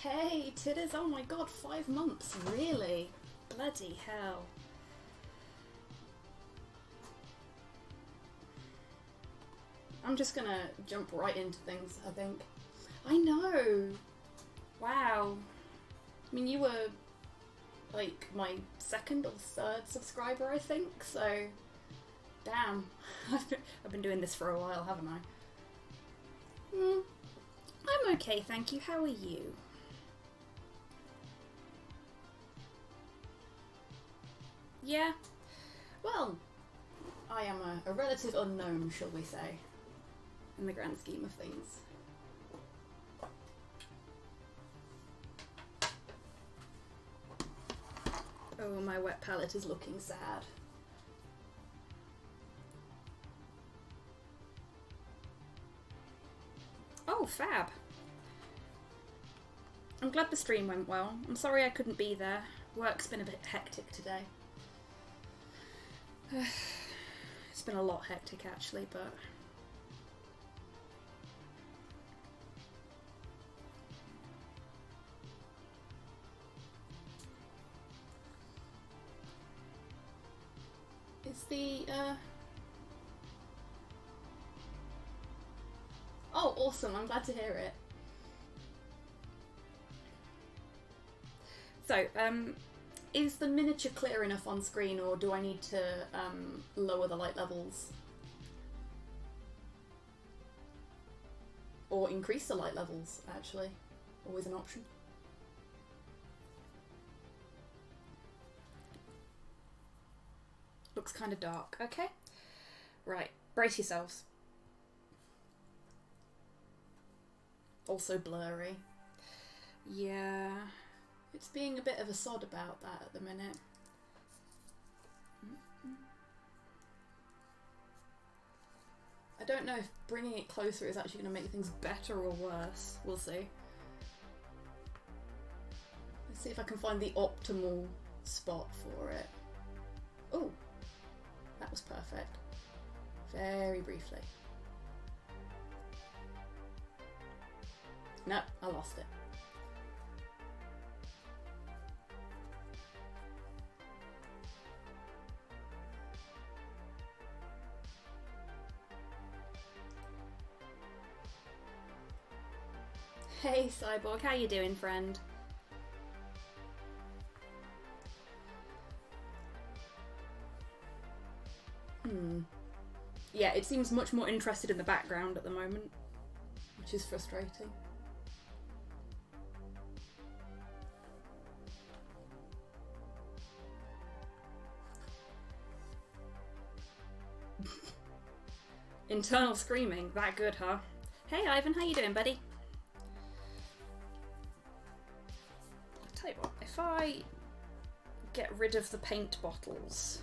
Hey, Titters, oh my god, 5 months, really? Bloody hell. I'm just gonna jump right into things, I think. I know! Wow. I mean, you were, like, my 2nd or 3rd subscriber, I think, so... Damn. I've been doing this for a while, haven't I? I'm okay, thank you. How are you? Yeah. Well, I am a relative unknown, shall we say, in the grand scheme of things. Oh, my wet palette is looking sad. Oh, fab. I'm glad the stream went well. I'm sorry I couldn't be there. Work's been a bit hectic today. It's been a lot hectic actually, but... It's the, Oh, awesome, I'm glad to hear it. So, is the miniature clear enough on screen, or do I need to lower the light levels? Or increase the light levels, actually. Always an option. Looks kind of dark. Okay. Right, brace yourselves. Also blurry. Yeah, it's being a bit of a sod about that at the minute. I don't know if bringing it closer is actually going to make things better or worse. We'll see. Let's see if I can find the optimal spot for it. Oh, that was perfect. Very briefly. No, I lost it. Hey Cyborg, how you doing, friend? Yeah, it seems much more interested in the background at the moment, which is frustrating. Internal screaming, that good, huh? Hey Ivan, how you doing, buddy? I'll tell you what, if I get rid of the paint bottles,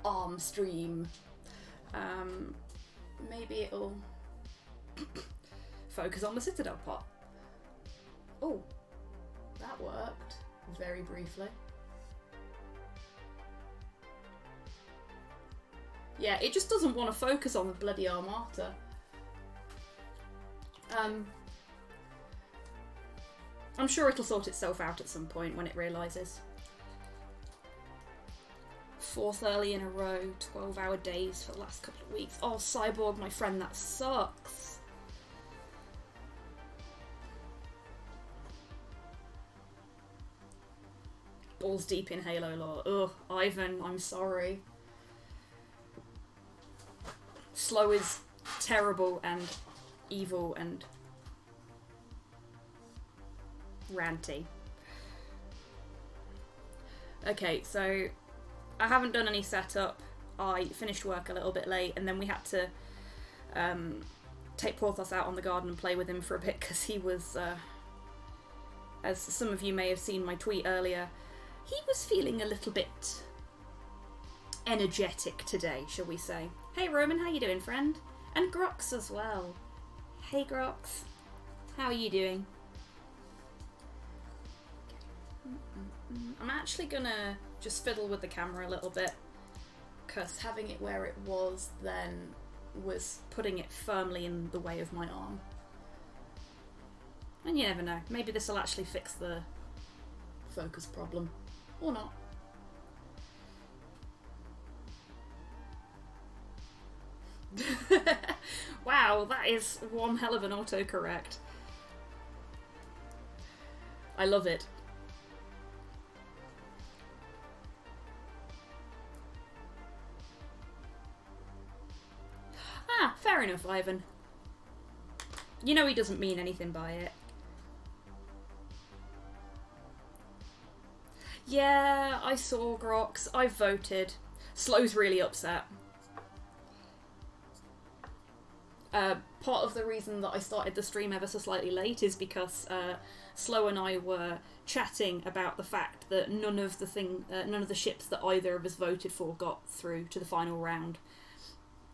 arm stream, maybe it'll focus on the Citadel pot. Oh, that worked very briefly. Yeah, it just doesn't want to focus on the bloody Armata. I'm sure it'll sort itself out at some point when it realises. 4th early in a row, 12-hour days for the last couple of weeks. Oh, Cyborg, my friend, that sucks. Balls deep in Halo lore. Ugh, Ivan, I'm sorry. Slow is terrible and evil and ranty. Okay, so I haven't done any setup. I finished work a little bit late, and then we had to take Porthos out on the garden and play with him for a bit because he was, as some of you may have seen my tweet earlier, he was feeling a little bit energetic today, shall we say. Hey Roman, how you doing, friend? And Grox as well. Hey Grox, how are you doing? I'm actually gonna just fiddle with the camera a little bit, because having it where it was then was putting it firmly in the way of my arm. And you never know, maybe this will actually fix the focus problem. Or not. Wow, that is one hell of an autocorrect. I love it. Ah, fair enough, Ivan. You know he doesn't mean anything by it. Yeah, I saw Grox. I voted. Slow's really upset. Part of the reason that I started the stream ever so slightly late is because Slow and I were chatting about the fact that none of the ships that either of us voted for got through to the final round,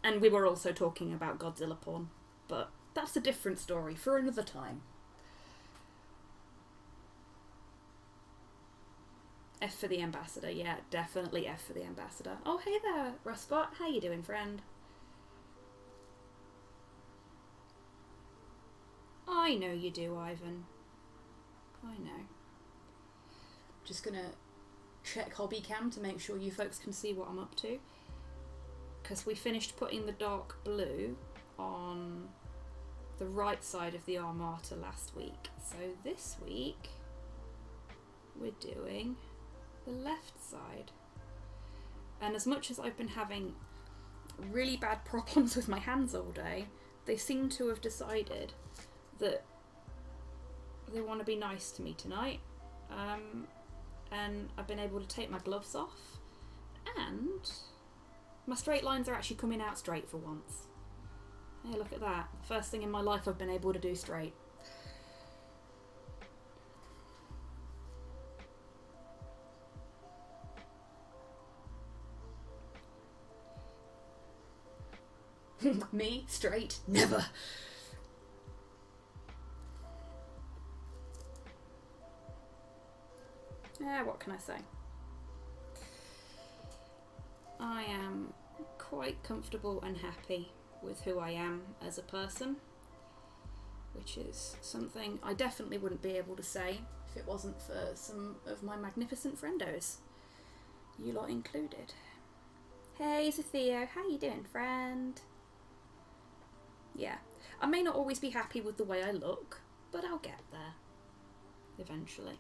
and we were also talking about Godzilla porn, but that's a different story for another time. F for the ambassador, yeah, definitely F for the ambassador. Oh, hey there, Rustbot. How you doing, friend? I know you do, Ivan. I know. Just gonna check hobby cam to make sure you folks can see what I'm up to. Because we finished putting the dark blue on the right side of the Armata last week. So this week we're doing the left side. And as much as I've been having really bad problems with my hands all day, they seem to have decided that they want to be nice to me tonight, and I've been able to take my gloves off, and my straight lines are actually coming out straight for once. Hey, look at that. First thing in my life I've been able to do straight. Me? Straight? Never! What can I say? I am quite comfortable and happy with who I am as a person, which is something I definitely wouldn't be able to say if it wasn't for some of my magnificent friendos, you lot included. Hey, Theo, how you doing, friend? Yeah, I may not always be happy with the way I look, but I'll get there eventually.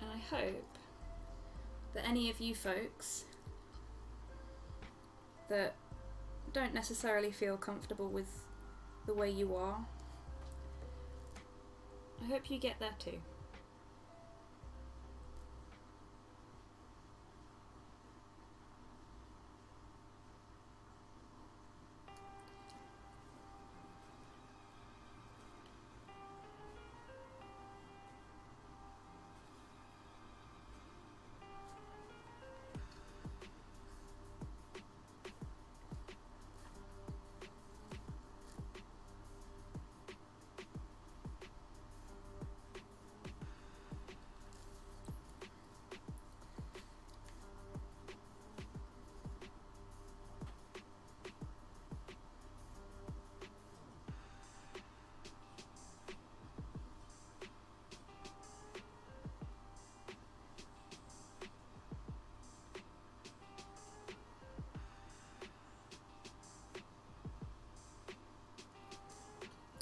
And I hope that any of you folks that don't necessarily feel comfortable with the way you are, I hope you get there too.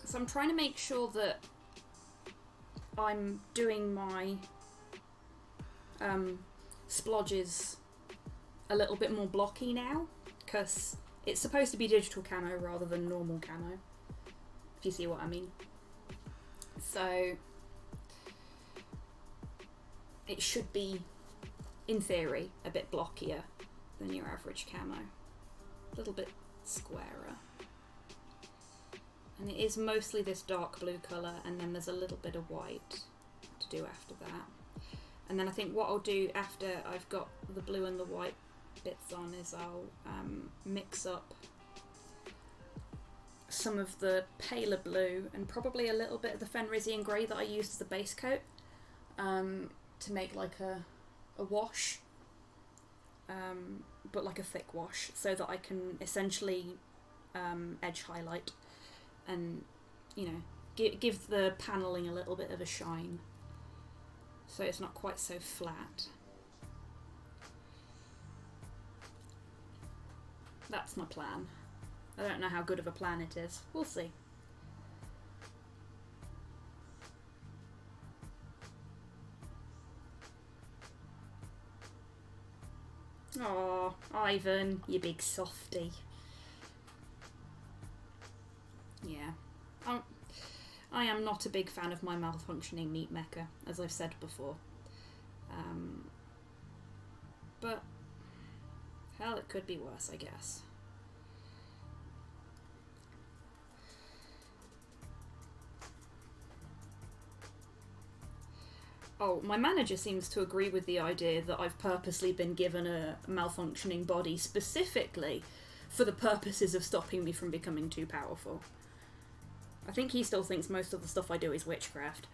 So I'm trying to make sure that I'm doing my splodges a little bit more blocky now, because it's supposed to be digital camo rather than normal camo, if you see what I mean. So it should be, in theory, a bit blockier than your average camo, a little bit squarer. And it is mostly this dark blue colour, and then there's a little bit of white to do after that. And then I think what I'll do after I've got the blue and the white bits on is I'll mix up some of the paler blue and probably a little bit of the Fenrisian grey that I used as the base coat to make like a wash. but like a thick wash, so that I can essentially edge highlight and, you know, give the panelling a little bit of a shine, so it's not quite so flat. That's my plan. I don't know how good of a plan it is. We'll see. Aw, Ivan, you big softy. Yeah. I am not a big fan of my malfunctioning meat mecha, as I've said before. But, hell, it could be worse, I guess. Oh, my manager seems to agree with the idea that I've purposely been given a malfunctioning body specifically for the purposes of stopping me from becoming too powerful. I think he still thinks most of the stuff I do is witchcraft.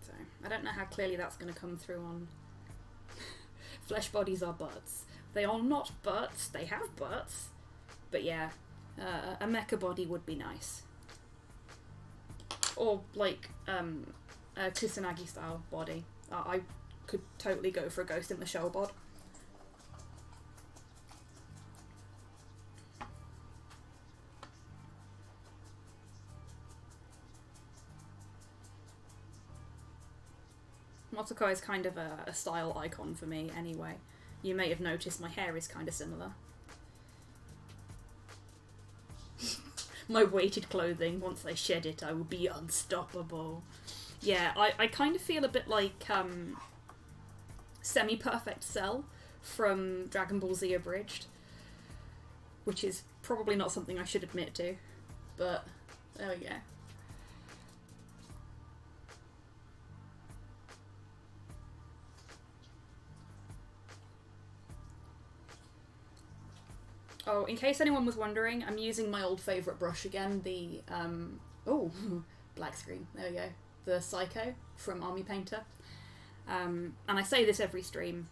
So, I don't know how clearly that's going to come through on... Flesh bodies are butts. They are not butts, they have butts. But yeah, a mecha body would be nice. Or, like, a Kusanagi style body. I could totally go for a Ghost in the Shell bod. Motoko is kind of a style icon for me anyway. You may have noticed my hair is kind of similar. My weighted clothing, once I shed it, I will be unstoppable. Yeah, I kind of feel a bit like Semi-Perfect Cell from Dragon Ball Z Abridged, which is probably not something I should admit to, but there we go. Oh, in case anyone was wondering, I'm using my old favourite brush again, the, oh, black screen, there we go, the Psycho from Army Painter. And I say this every stream.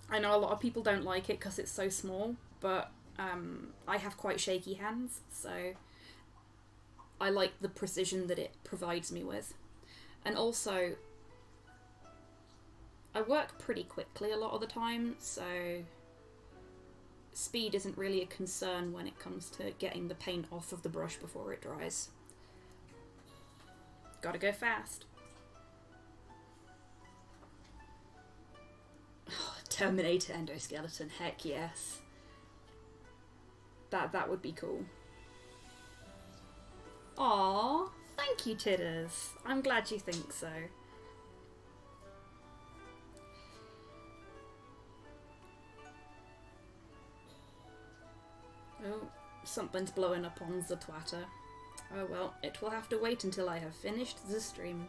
I know a lot of people don't like it because it's so small, but I have quite shaky hands, so I like the precision that it provides me with. And also, I work pretty quickly a lot of the time, so speed isn't really a concern when it comes to getting the paint off of the brush before it dries. Gotta go fast. Oh, Terminator endoskeleton, heck yes. That would be cool. Aww, thank you, Titters. I'm glad you think so. Oh, something's blowing up on the Twitter. Oh well, it will have to wait until I have finished the stream.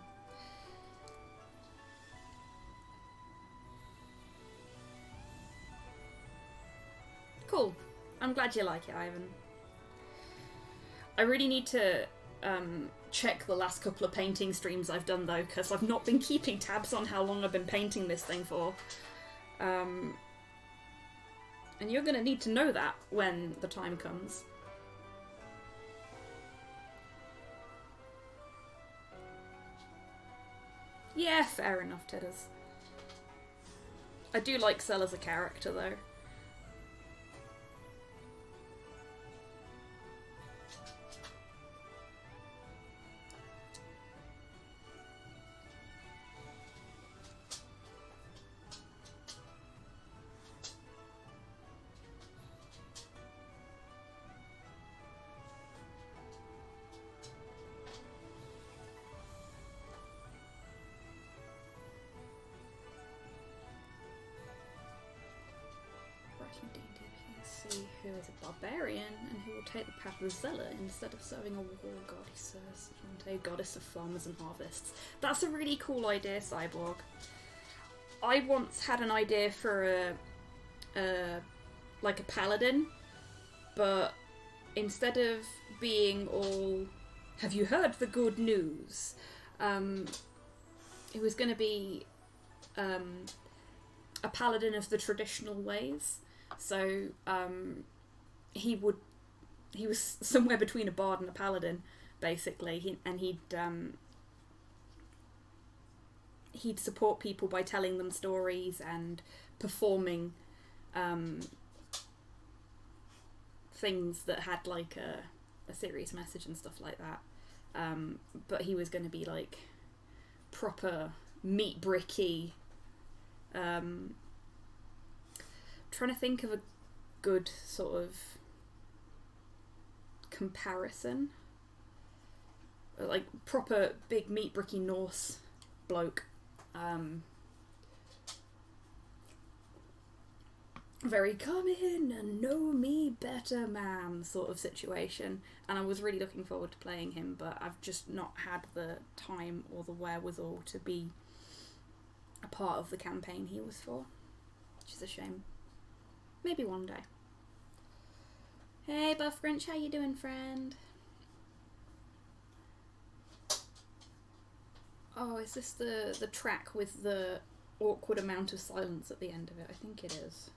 Cool. I'm glad you like it, Ivan. I really need to check the last couple of painting streams I've done though, because I've not been keeping tabs on how long I've been painting this thing for. And you're going to need to know that when the time comes. Yeah, fair enough, Titters. I do like Cell as a character, though. Who is a barbarian and who will take the path of Zella instead of serving a war god, he says. A goddess of farmers and harvests. That's a really cool idea, Cyborg. I once had an idea for a like a paladin, but instead of being all, have you heard the good news? It was going to be a paladin of the traditional ways. So he was somewhere between a bard and a paladin, basically. He'd support people by telling them stories and performing things that had like a serious message and stuff like that. But he was going to be like proper meat bricky. Trying to think of a good sort of comparison. Like proper big meat bricky Norse bloke. Very come in and know me better man sort of situation, and I was really looking forward to playing him, but I've just not had the time or the wherewithal to be a part of the campaign he was for, which is a shame. Maybe one day. Hey Buff Grinch, how you doing, friend? Oh, is this the track with the awkward amount of silence at the end of it? I think it is.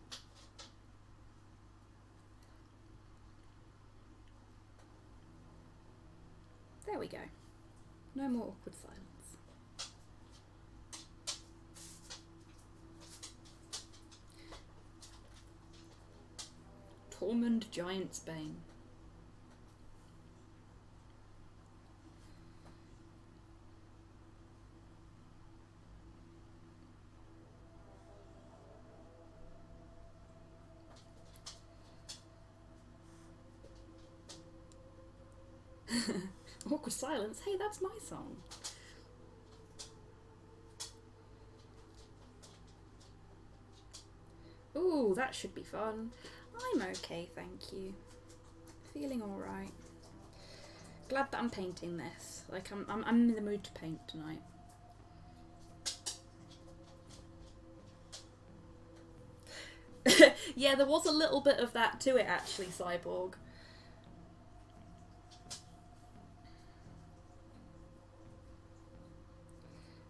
There we go. No more awkward silence. Tormund Giantsbane. Awkward silence? Hey, that's my song. Ooh, that should be fun. I'm okay, thank you. Feeling alright. Glad that I'm painting this. Like, I'm in the mood to paint tonight. Yeah, there was a little bit of that to it, actually, Cyborg.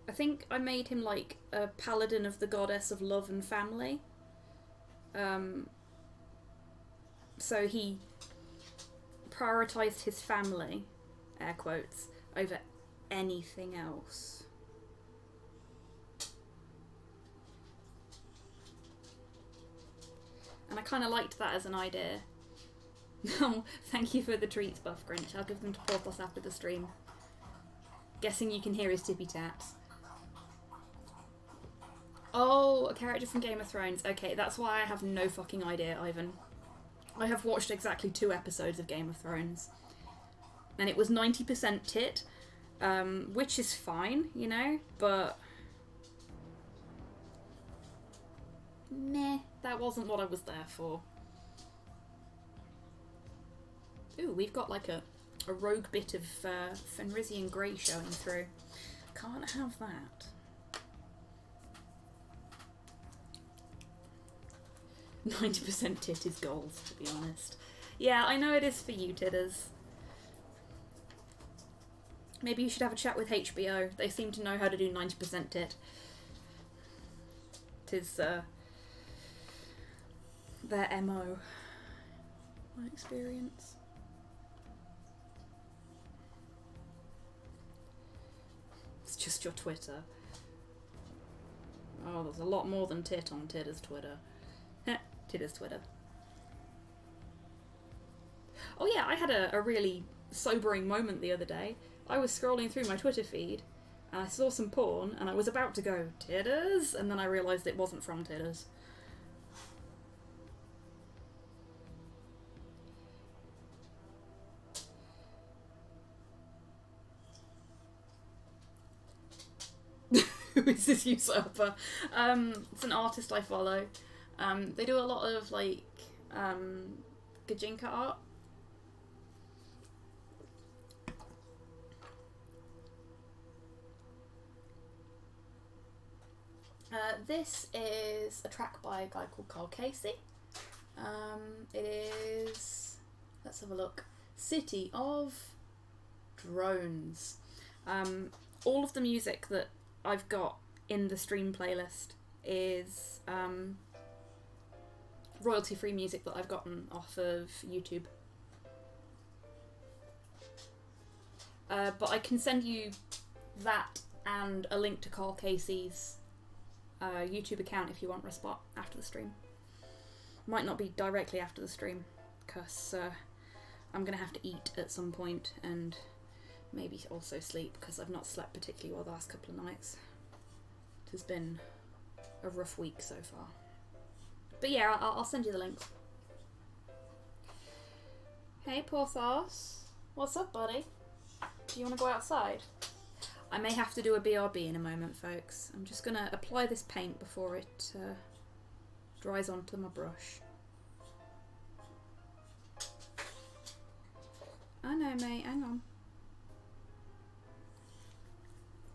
I think I made him like a paladin of the goddess of love and family. So he prioritised his family, air quotes, over anything else. And I kind of liked that as an idea. Oh, thank you for the treats, Buff Grinch. I'll give them to Porthos after the stream. Guessing you can hear his tippy taps. Oh, a character from Game of Thrones. Okay, that's why I have no fucking idea, Ivan. I have watched exactly 2 episodes of Game of Thrones. And it was 90% tit, which is fine, you know, but... meh, that wasn't what I was there for. Ooh, we've got like a rogue bit of Fenrisian Grey showing through. Can't have that. %90 tit is gold, to be honest. Yeah, I know it is for you, titters. Maybe you should have a chat with HBO. They seem to know how to do 90% tit. Tis their MO. My experience. It's just your Twitter. Oh, there's a lot more than tit on Titter's Twitter. Titter's Twitter. Oh yeah, I had a really sobering moment the other day. I was scrolling through my Twitter feed and I saw some porn and I was about to go, Titters? And then I realised it wasn't from Titters. Who is this usurper? It's an artist I follow. They do a lot of like Gajinka art. This is a track by a guy called Carl Casey. It is, let's have a look, City of Drones. All of the music that I've got in the stream playlist is royalty-free music that I've gotten off of YouTube. But I can send you that and a link to Carl Casey's YouTube account if you want Respot after the stream. Might not be directly after the stream, because I'm going to have to eat at some point and maybe also sleep, because I've not slept particularly well the last couple of nights. It has been a rough week so far. But yeah, I'll send you the links. Hey Porthos, what's up buddy? Do you want to go outside? I may have to do a BRB in a moment, folks. I'm just going to apply this paint before it dries onto my brush. I know, mate. Hang on.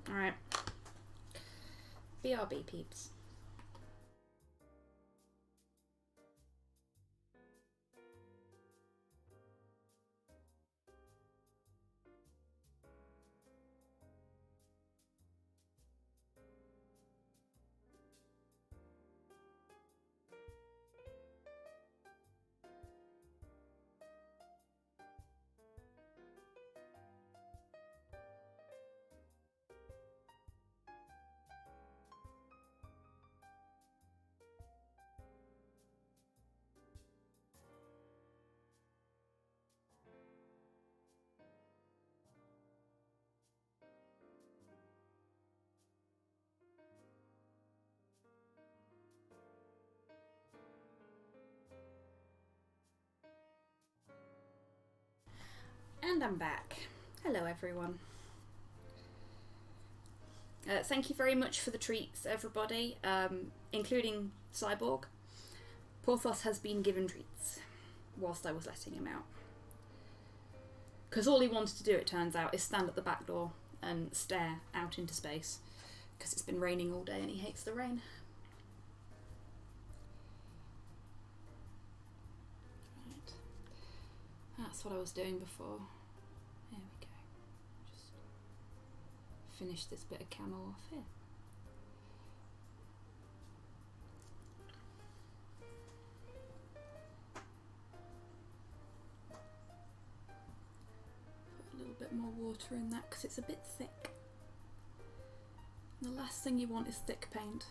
Alright. BRB, peeps. And I'm back. Hello everyone. Thank you very much for the treats, everybody, including Cyborg. Porthos has been given treats whilst I was letting him out. Because all he wanted to do, it turns out, is stand at the back door and stare out into space. Because it's been raining all day and he hates the rain. Right. That's what I was doing before. There we go. Just finish this bit of camo off here. Put a little bit more water in that because it's a bit thick. The last thing you want is thick paint.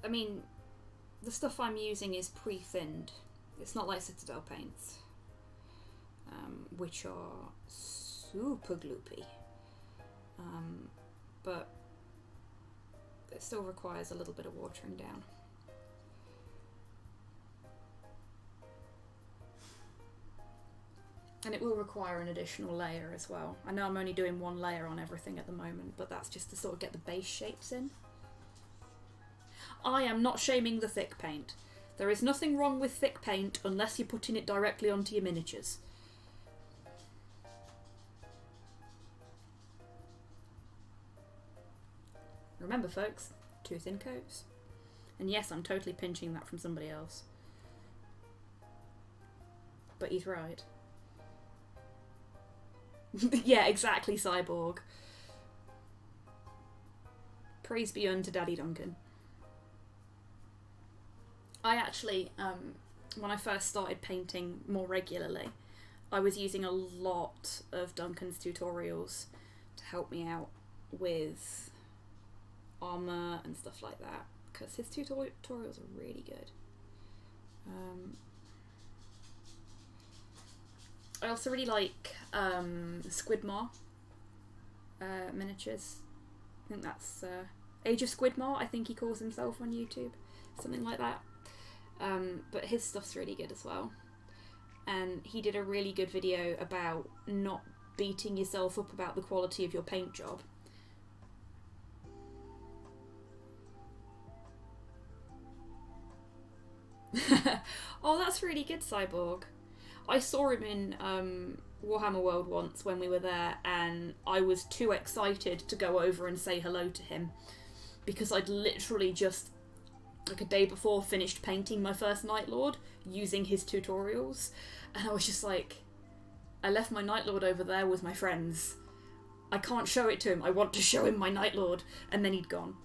I mean, the stuff I'm using is pre-thinned. It's not like Citadel paints, which are super gloopy, but it still requires a little bit of watering down. And it will require an additional layer as well. I know I'm only doing one layer on everything at the moment, but that's just to sort of get the base shapes in. I am not shaming the thick paint. There is nothing wrong with thick paint unless you're putting it directly onto your miniatures. Remember folks, too thin coats. And yes, I'm totally pinching that from somebody else. But he's right. Yeah, exactly, Cyborg. Praise be unto Daddy Duncan. I actually, when I first started painting more regularly, I was using a lot of Duncan's tutorials to help me out with armour and stuff like that, because his tutorials are really good. I also really like Squidmar miniatures. I think that's Age of Squidmar, I think he calls himself on YouTube, something like that. But his stuff's really good as well. And he did a really good video about not beating yourself up about the quality of your paint job. Oh, that's really good, Cyborg. I saw him in Warhammer World once when we were there, and I was too excited to go over and say hello to him because I'd literally just like a day before, finished painting my first Night Lord using his tutorials, and I was just like, I left my Night Lord over there with my friends. I can't show it to him. I want to show him my Night Lord. And then he'd gone.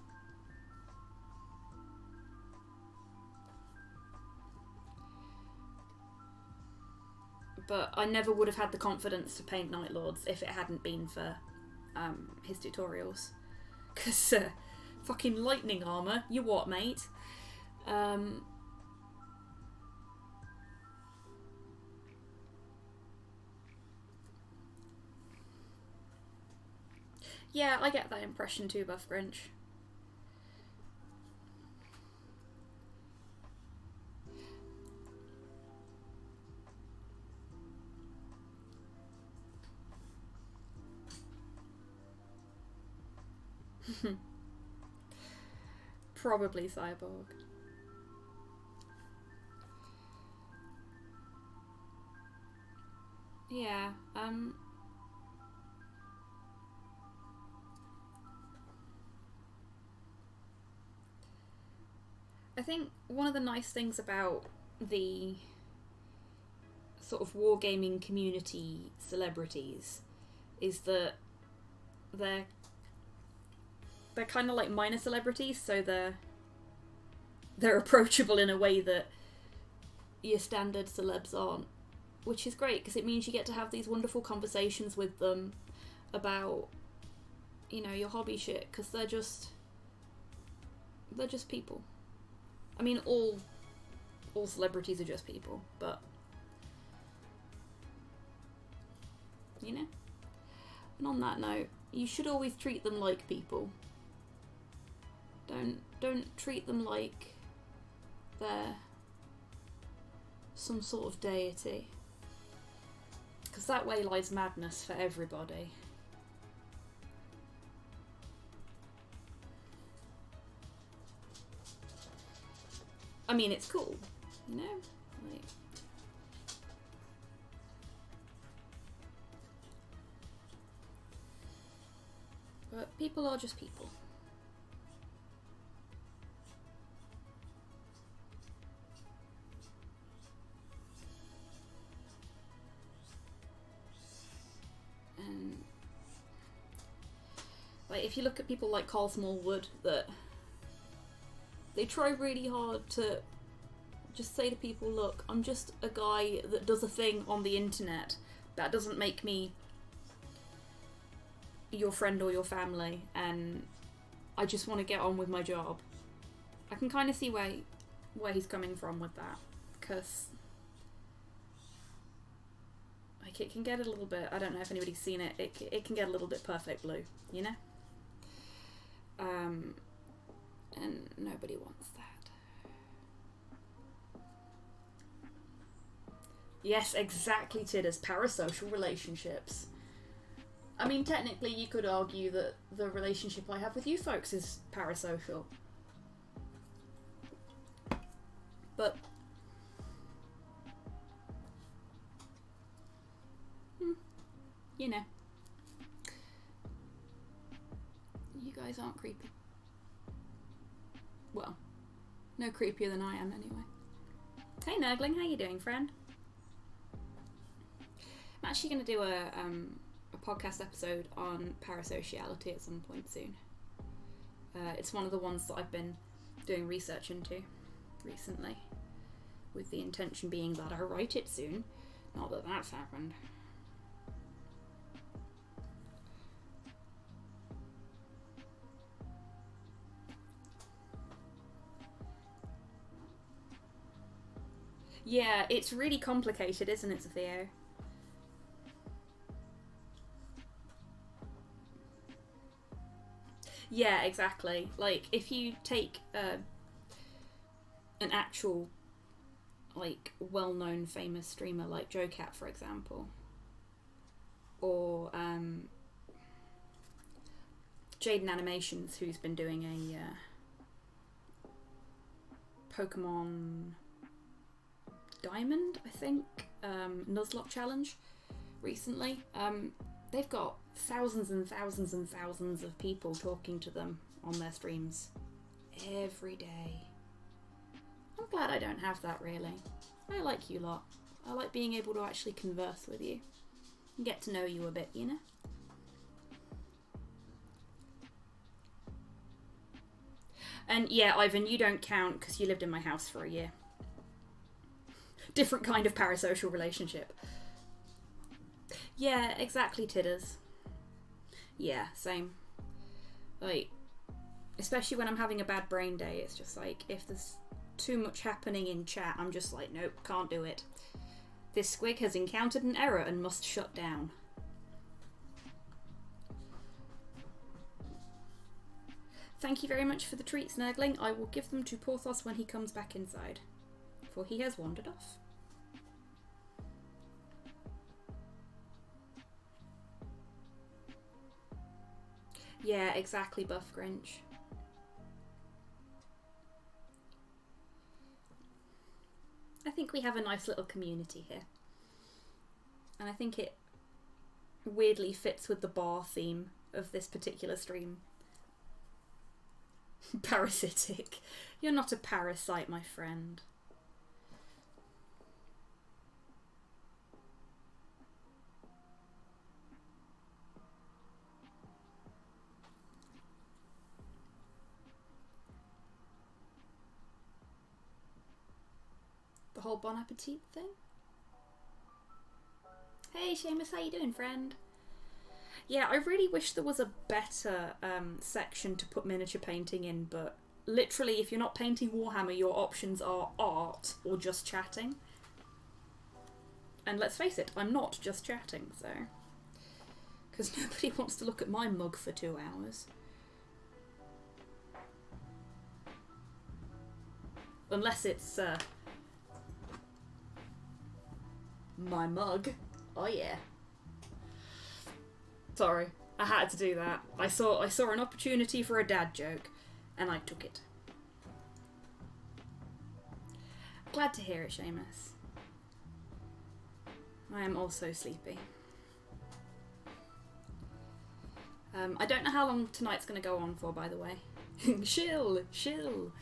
But I never would have had the confidence to paint Night Lords if it hadn't been for his tutorials. Because fucking lightning armour, you what, mate? Yeah, I get that impression too, Buff Grinch. Probably Cyborg. Yeah, I think one of the nice things about the sort of wargaming community celebrities is that they're kind of like minor celebrities, so they're approachable in a way that your standard celebs aren't, which is great because it means you get to have these wonderful conversations with them about, you know, your hobby shit, because they're just people. I mean, all celebrities are just people, but you know. And on that note, you should always treat them like people. Don't treat them like they're some sort of deity, because that way lies madness for everybody. I mean, it's cool, you know? Like, but people are just people. And like, if you look at people like Carl Smallwood, that they try really hard to just say to people, look, I'm just a guy that does a thing on the internet. That doesn't make me your friend or your family, and I just want to get on with my job. I can kind of see where he's coming from with that, because like, it can get a little bit, I don't know if anybody's seen it, it can get a little bit Perfect Blue, you know? And nobody wants that. Yes, exactly, Tidders. Parasocial relationships. I mean, technically you could argue that the relationship I have with you folks is parasocial. But you know, you guys aren't creepy. Well, no creepier than I am anyway. Hey Nurgling, how you doing, friend? I'm actually going to do a podcast episode on parasociality at some point soon. It's one of the ones that I've been doing research into recently, with the intention being that I write it soon. Not that that's happened. Yeah, it's really complicated, isn't it, Theo? Yeah, exactly. Like, if you take an actual, like, well-known famous streamer like JoeCat, for example, or Jaden Animations, who's been doing a Pokemon Diamond, I think, Nuzlocke challenge recently. They've got thousands and thousands and thousands of people talking to them on their streams every day. I'm glad I don't have that, really. I like you lot. I like being able to actually converse with you. And get to know you a bit, you know? And yeah, Ivan, you don't count because you lived in my house for a year. Different kind of parasocial relationship. Yeah, exactly, Tidders. Yeah, same. Like, especially when I'm having a bad brain day, it's just like, if there's too much happening in chat, I'm just like, nope, can't do it. This squig has encountered an error and must shut down. Thank you very much for the treats, Nurgling. I will give them to Porthos when he comes back inside, for he has wandered off. Yeah, exactly, Buff Grinch. I think we have a nice little community here. And I think it weirdly fits with the bar theme of this particular stream. Parasitic. You're not a parasite, my friend. The whole Bon Appetit thing? Hey Seamus, how you doing, friend? Yeah, I really wish there was a better section to put miniature painting in, but literally if you're not painting Warhammer, your options are art or just chatting. And let's face it, I'm not just chatting, so... Because nobody wants to look at my mug for 2 hours. Unless it's, my mug. Oh yeah. Sorry, I had to do that. I saw an opportunity for a dad joke, and I took it. Glad to hear it, Seamus. I am also sleepy. I don't know how long tonight's going to go on for, by the way. Shill! Shill!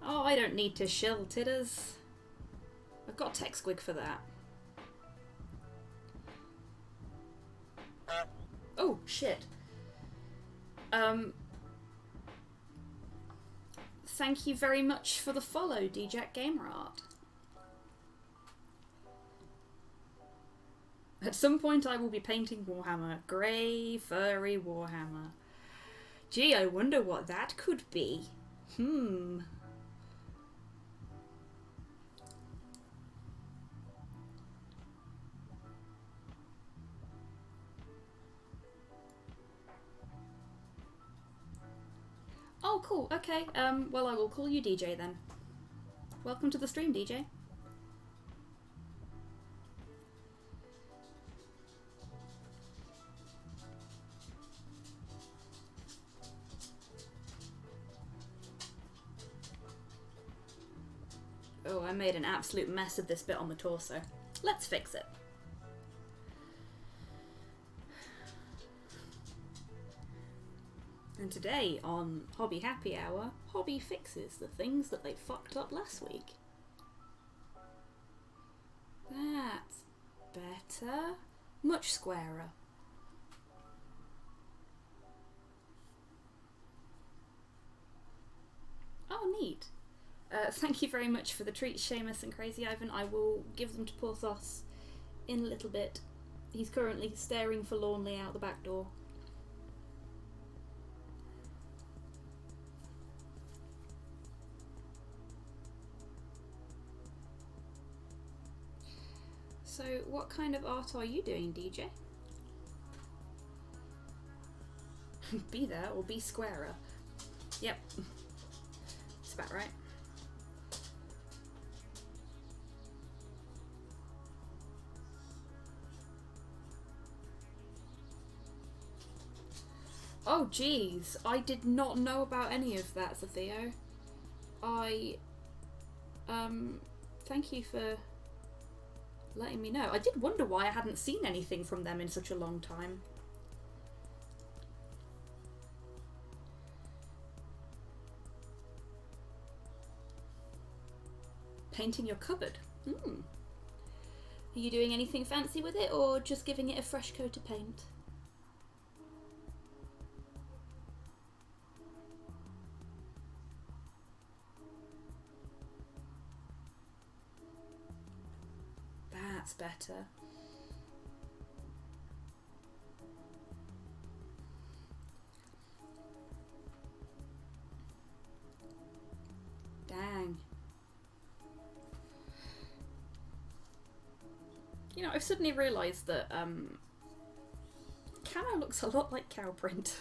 Oh, I don't need to shill, Tidders. I've got Tech Squig for that. Oh, shit. Thank you very much for the follow, DJack Gamer Art. At some point I will be painting Warhammer. Grey, furry Warhammer. Gee, I wonder what that could be. Oh, cool. Okay. Well, I will call you DJ then. Welcome to the stream, DJ. Oh, I made an absolute mess of this bit on the torso. Let's fix it. And today on Hobby Happy Hour, Hobby fixes the things that they fucked up last week. That's better. Much squarer. Oh, neat. Thank you very much for the treats, Seamus and Crazy Ivan. I will give them to Porthos in a little bit. He's currently staring forlornly out the back door. So, what kind of art are you doing, DJ? Be there or be squarer. Yep. That's about right. Oh geez, I did not know about any of that, Theo. Thank you for letting me know. I did wonder why I hadn't seen anything from them in such a long time. painting your cupboard. Are you doing anything fancy with it, or just giving it a fresh coat of paint? That's better. Dang. You know, I've suddenly realised that camo looks a lot like cow print.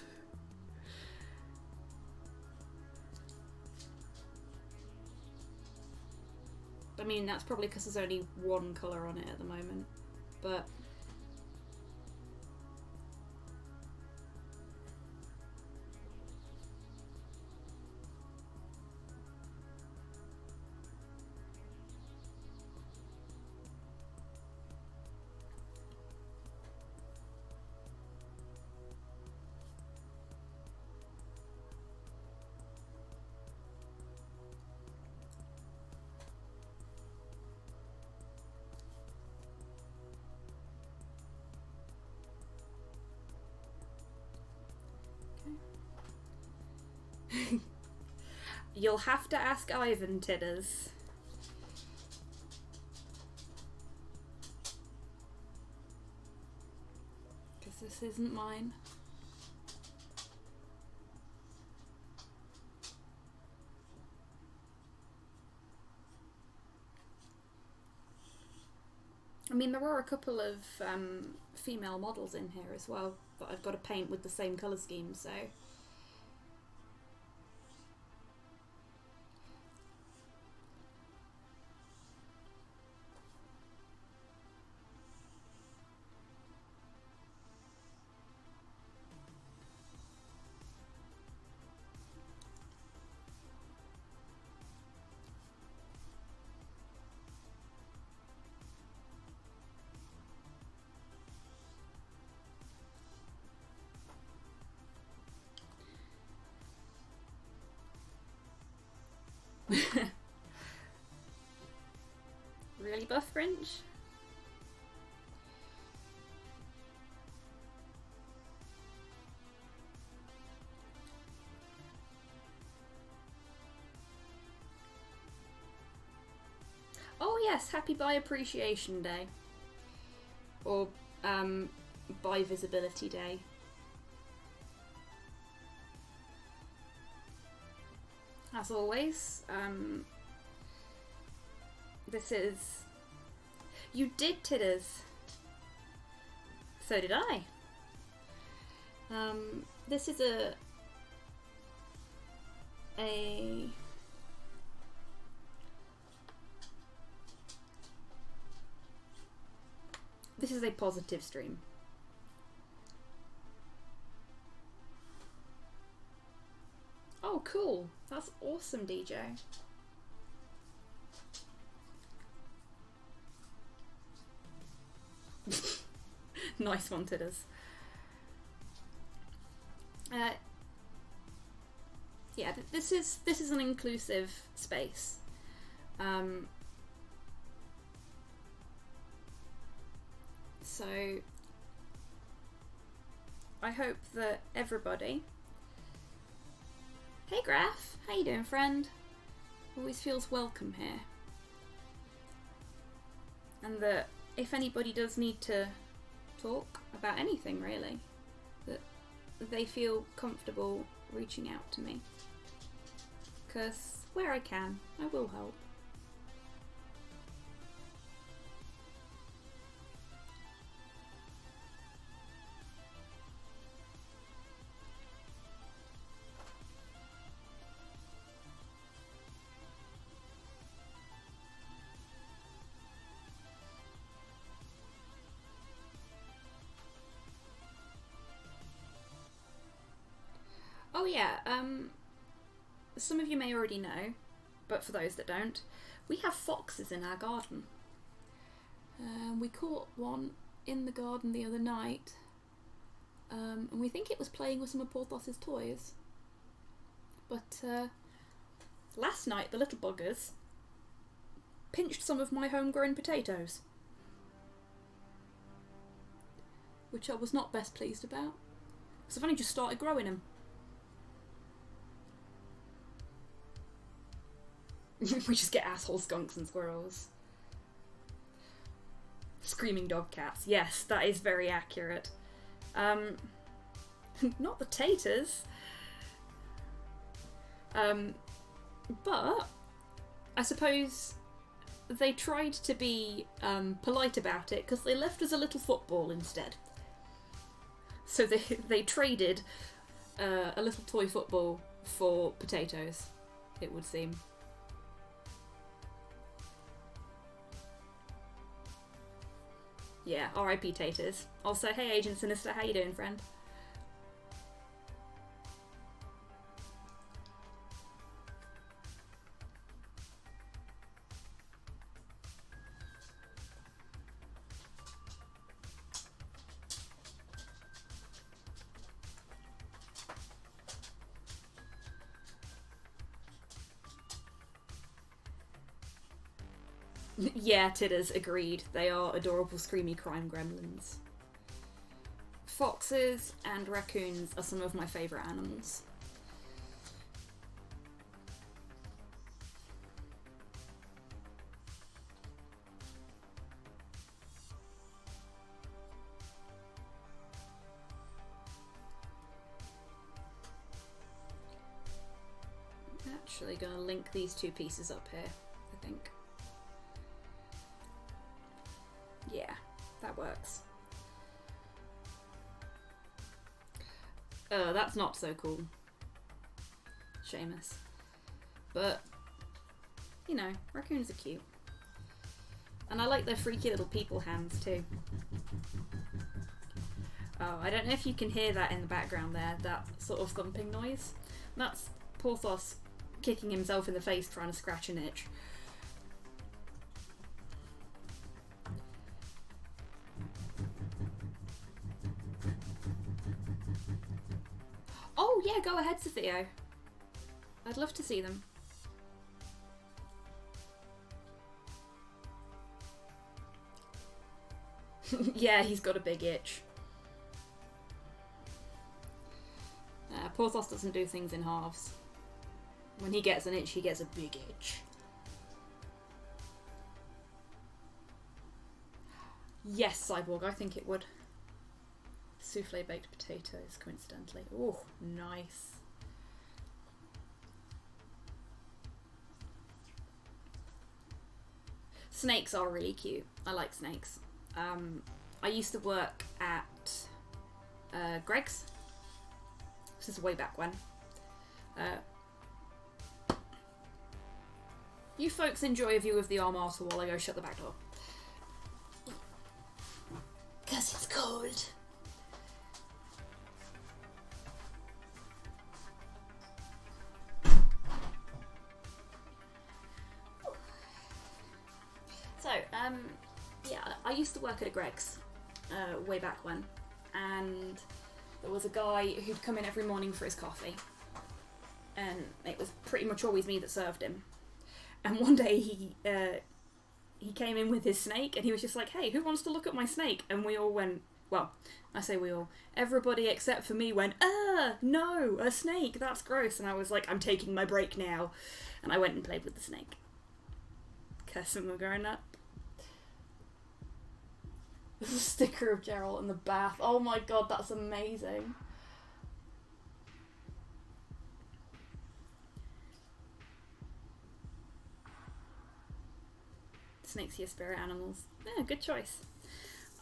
I mean, that's probably because there's only one colour on it at the moment, but... You'll have to ask Ivan, Tidders. Because this isn't mine. I mean, there are a couple of female models in here as well that I've got to paint with the same colour scheme, so... Really buff Grinch? Oh yes, happy Bi Appreciation Day. Or Bi Visibility Day. As always, this is... You did, Tidders! So did I. This is a... This is a positive stream. Oh, cool. That's awesome, DJ. Nice one, Tidders. Yeah, this is an inclusive space. So I hope that everybody... Hey Graf, how you doing, friend? Always feels welcome here. And that if anybody does need to talk about anything, really, that they feel comfortable reaching out to me. Because where I can, I will help. Oh yeah, some of you may already know, but for those that don't, we have foxes in our garden. We caught one in the garden the other night, and we think it was playing with some of Porthos's toys. But last night, the little buggers pinched some of my homegrown potatoes. Which I was not best pleased about. Because I've only just started growing them. We just get asshole skunks and squirrels. Screaming dog cats. Yes, that is very accurate. Not the taters. But I suppose they tried to be polite about it because they left us a little football instead. So they traded a little toy football for potatoes, it would seem. Yeah, R.I.P. taters. Also, hey Agent Sinister, how you doing, friend? Yeah, titters, agreed. They are adorable, screamy crime gremlins. Foxes and raccoons are some of my favourite animals. I'm actually going to link these two pieces up here, I think. Yeah, that works. That's not so cool. Seamus. But, you know, raccoons are cute. And I like their freaky little people hands too. Oh, I don't know if you can hear that in the background there, that sort of thumping noise. That's Porthos kicking himself in the face trying to scratch an itch. Oh yeah, go ahead, Sophia. I'd love to see them. Yeah, he's got a big itch. Porthos doesn't do things in halves. When he gets an itch, he gets a big itch. Yes, Cyborg, I think it would. Souffle baked potatoes, coincidentally. Oh, nice. Snakes are really cute. I like snakes. I used to work at Greg's. This is way back when. You folks enjoy a view of the Armata while I go shut the back door. 'Cause it's cold. So, yeah, I used to work at a Greg's way back when, and there was a guy who'd come in every morning for his coffee, and it was pretty much always me that served him. And one day he came in with his snake, and he was just like, "Hey, who wants to look at my snake?" And we all went, well, I say we all, everybody except for me went, no, a snake, that's gross. And I was like, I'm taking my break now. And I went and played with the snake. Kirsten were growing up. There's a sticker of Gerald in the bath. Oh my god, that's amazing. Snakes are your spirit animals. Yeah, good choice.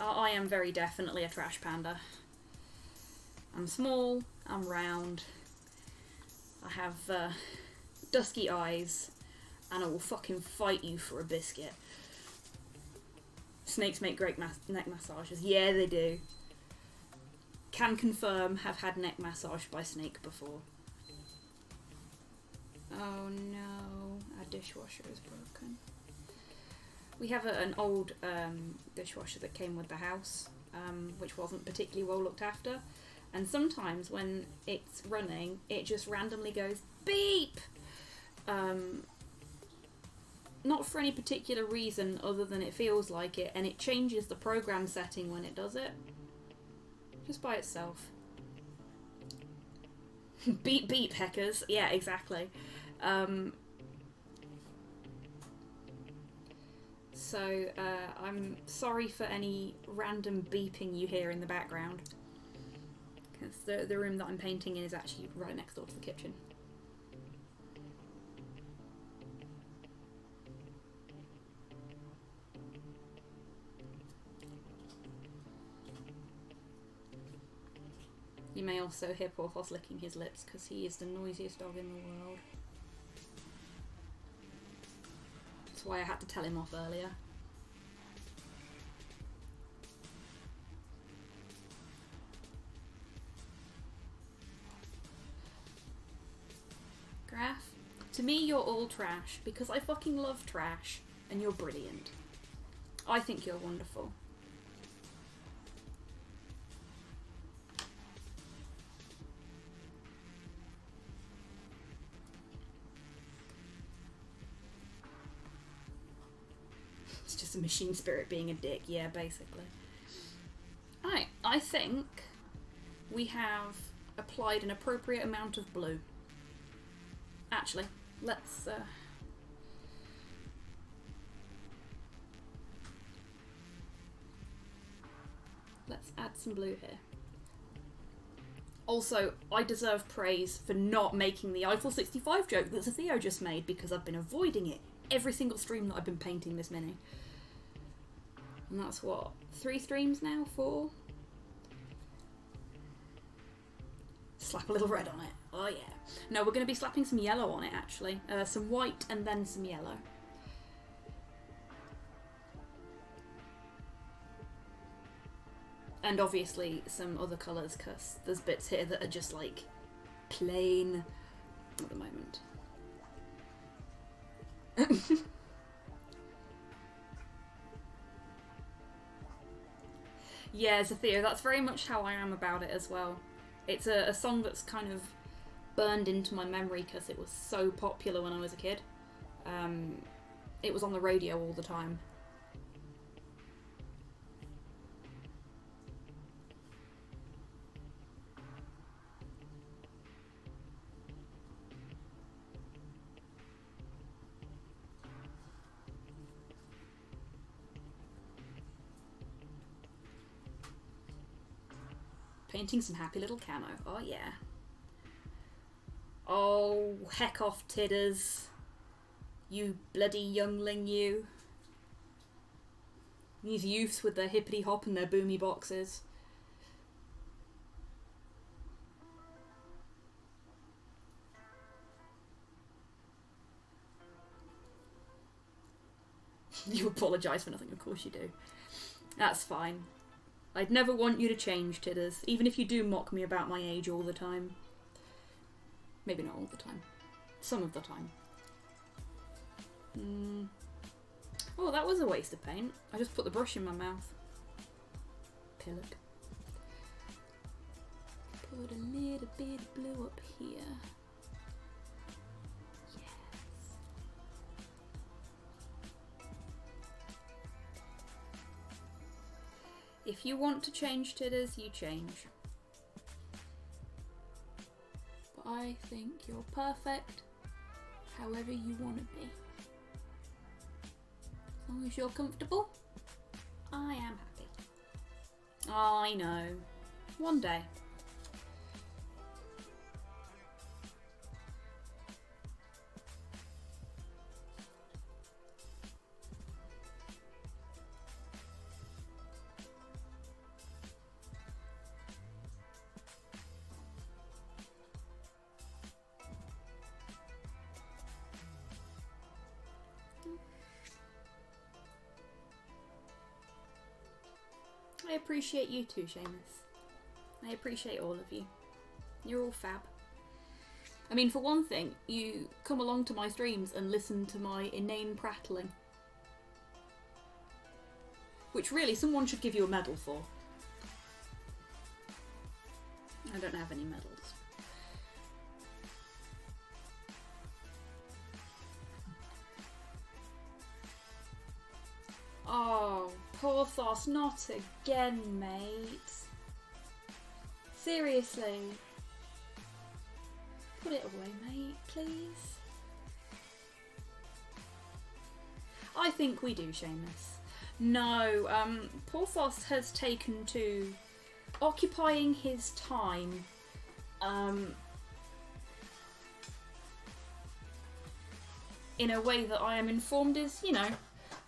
I am very definitely a trash panda. I'm small, I'm round, I have dusky eyes, and I will fucking fight you for a biscuit. Snakes make great neck massages. Yeah, they do. Can confirm, have had neck massage by snake before. Oh no, our dishwasher is broken. We have an old dishwasher that came with the house, which wasn't particularly well looked after. And sometimes when it's running, it just randomly goes beep. not for any particular reason other than it feels like it, and it changes the program setting when it does it. Just by itself. Beep beep, heckers. Yeah, exactly. So, I'm sorry for any random beeping you hear in the background. Because the room that I'm painting in is actually right next door to the kitchen. You may also hear Porthos licking his lips because he is the noisiest dog in the world. That's why I had to tell him off earlier. Graph, to me you're all trash because I fucking love trash and you're brilliant. I think you're wonderful. A machine spirit being a dick, yeah, basically. Alright, I think we have applied an appropriate amount of blue. Actually, let's add some blue here. Also, I deserve praise for not making the Eiffel 65 joke that Theo just made because I've been avoiding it every single stream that I've been painting this mini. And that's what, 3 streams now? 4? Slap a little red on it. Oh yeah. No, we're going to be slapping some yellow on it actually. Some white and then some yellow. And obviously some other colours because there's bits here that are just like plain at the moment. Yeah, Zathea, that's very much how I am about it as well. It's a song that's kind of burned into my memory because it was so popular when I was a kid. It was on the radio all the time. Painting some happy little camo. Oh yeah. Oh, heck off, Tidders. You bloody youngling, you. These youths with their hippity hop and their boomy boxes. You apologise for nothing, of course you do. That's fine. I'd never want you to change, Tidders, even if you do mock me about my age all the time. Maybe not all the time. Some of the time. Oh, that was a waste of paint. I just put the brush in my mouth. Pillock. Put a little bit of blue up here. If you want to change, Tidders, you change. But I think you're perfect however you want to be. As long as you're comfortable, I am happy. I know. One day. I appreciate you too, Seamus. I appreciate all of you. You're all fab. I mean, for one thing, you come along to my streams and listen to my inane prattling. Which really, someone should give you a medal for. I don't have any medals. Oh, Porthos, not again, mate. Seriously. Put it away, mate, please. I think we do, Seamus. No, Porthos has taken to occupying his time in a way that I am informed is, you know,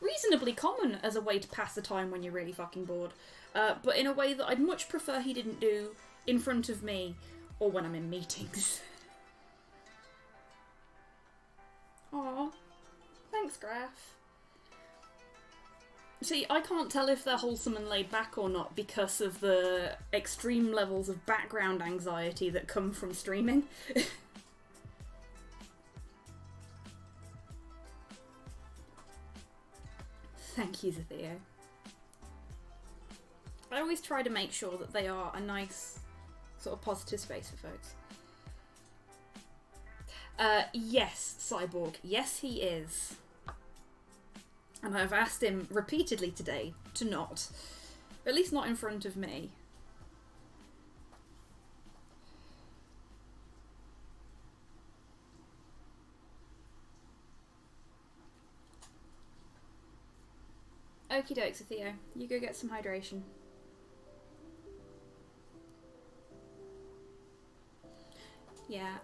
reasonably common as a way to pass the time when you're really fucking bored. But in a way that I'd much prefer he didn't do in front of me or when I'm in meetings. Aw, thanks, Graf. See, I can't tell if they're wholesome and laid back or not because of the extreme levels of background anxiety that come from streaming. Thank you, Zatheo. I always try to make sure that they are a nice, sort of positive space for folks. Yes, Cyborg. Yes, he is. And I've asked him repeatedly today to not. At least not in front of me. Okie dokes, Theo. You go get some hydration. Yeah.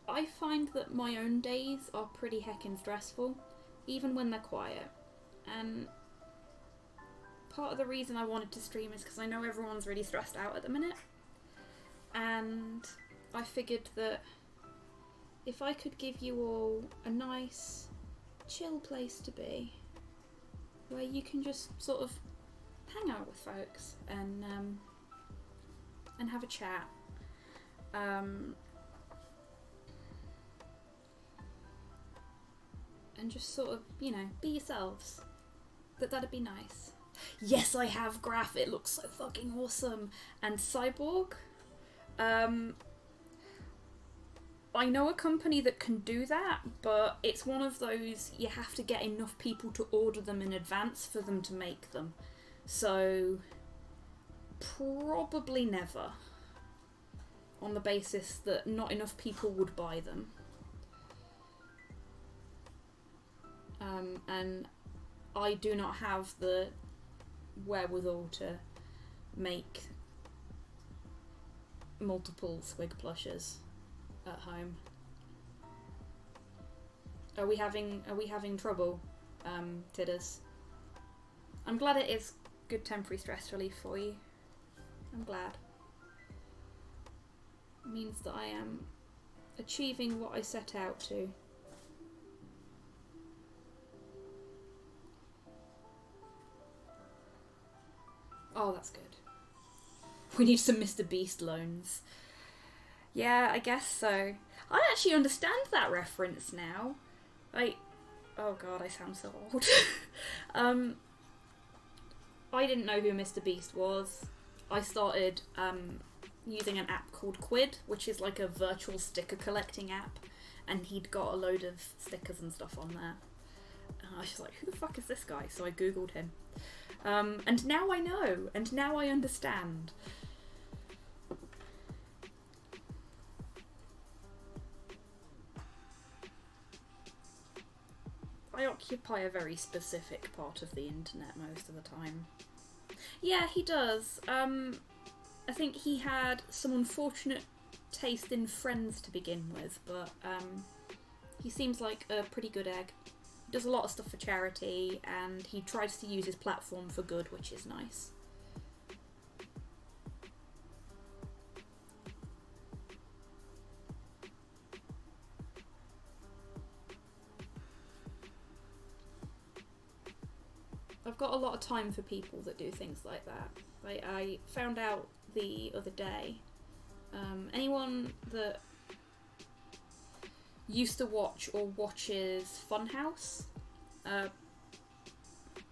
I find that my own days are pretty heckin' stressful, even when they're quiet. And part of the reason I wanted to stream is because I know everyone's really stressed out at the minute. And I figured that if I could give you all a nice, chill place to be, where you can just sort of hang out with folks and have a chat. And just sort of, you know, be yourselves. That'd be nice. Yes, I have Graph. It looks so fucking awesome. And Cyborg. I know a company that can do that, but it's one of those you have to get enough people to order them in advance for them to make them. So probably never. On the basis that not enough people would buy them. And I do not have the wherewithal to make multiple Squig plushes at home. Are we having trouble, Tidders? I'm glad it is good temporary stress relief for you. I'm glad. It means that I am achieving what I set out to. Oh, that's good. We need some Mr. Beast loans. Yeah, I guess so. I actually understand that reference now. Oh god, I sound so old. I didn't know who Mr. Beast was. I started using an app called Quid, which is like a virtual sticker collecting app, and he'd got a load of stickers and stuff on there. And I was just like, who the fuck is this guy? So I googled him. And now I know, and now I understand. I occupy a very specific part of the internet most of the time. Yeah, he does. I think he had some unfortunate taste in friends to begin with, but he seems like a pretty good egg. He does a lot of stuff for charity, and he tries to use his platform for good, which is nice. I've got a lot of time for people that do things like that. I found out the other day, anyone that used to watch or watches Funhouse,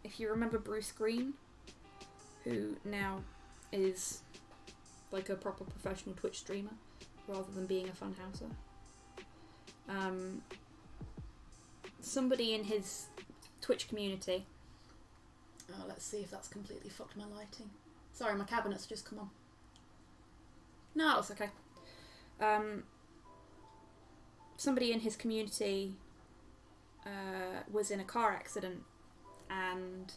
if you remember Bruce Green, who now is like a proper professional Twitch streamer rather than being a Funhouser, somebody in his Twitch community Oh, let's see if that's completely fucked my lighting. Sorry, my cabinet's just come on. No, it's okay. Somebody in his community was in a car accident and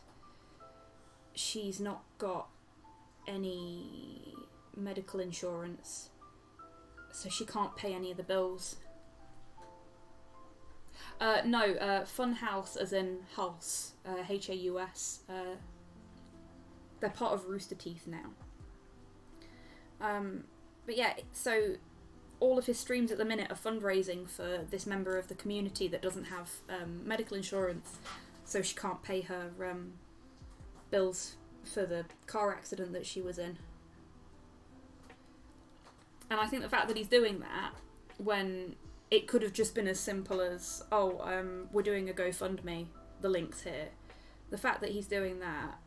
she's not got any medical insurance, so she can't pay any of the bills. No, Funhouse as in House, Haus. They're part of Rooster Teeth now. But yeah, so all of his streams at the minute are fundraising for this member of the community that doesn't have medical insurance, so she can't pay her bills for the car accident that she was in. And I think the fact that he's doing that when it could have just been as simple as, we're doing a GoFundMe, the link's here. The fact that he's doing that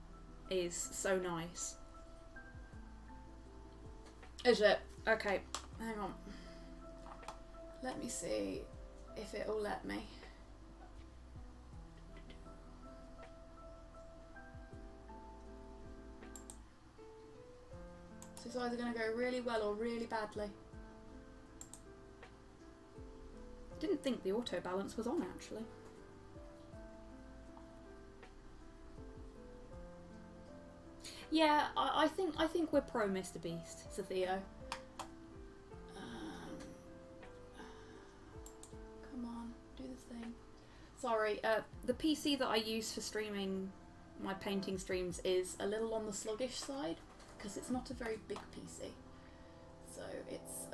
is so nice. Is it? Okay, hang on. Let me see if it'll let me. So it's either going to go really well or really badly. Didn't think the auto balance was on actually. Yeah, I think we're pro Mr. Beast, Sophia. Come on, do this thing. Sorry, the PC that I use for streaming my painting streams is a little on the sluggish side because it's not a very big PC. So it's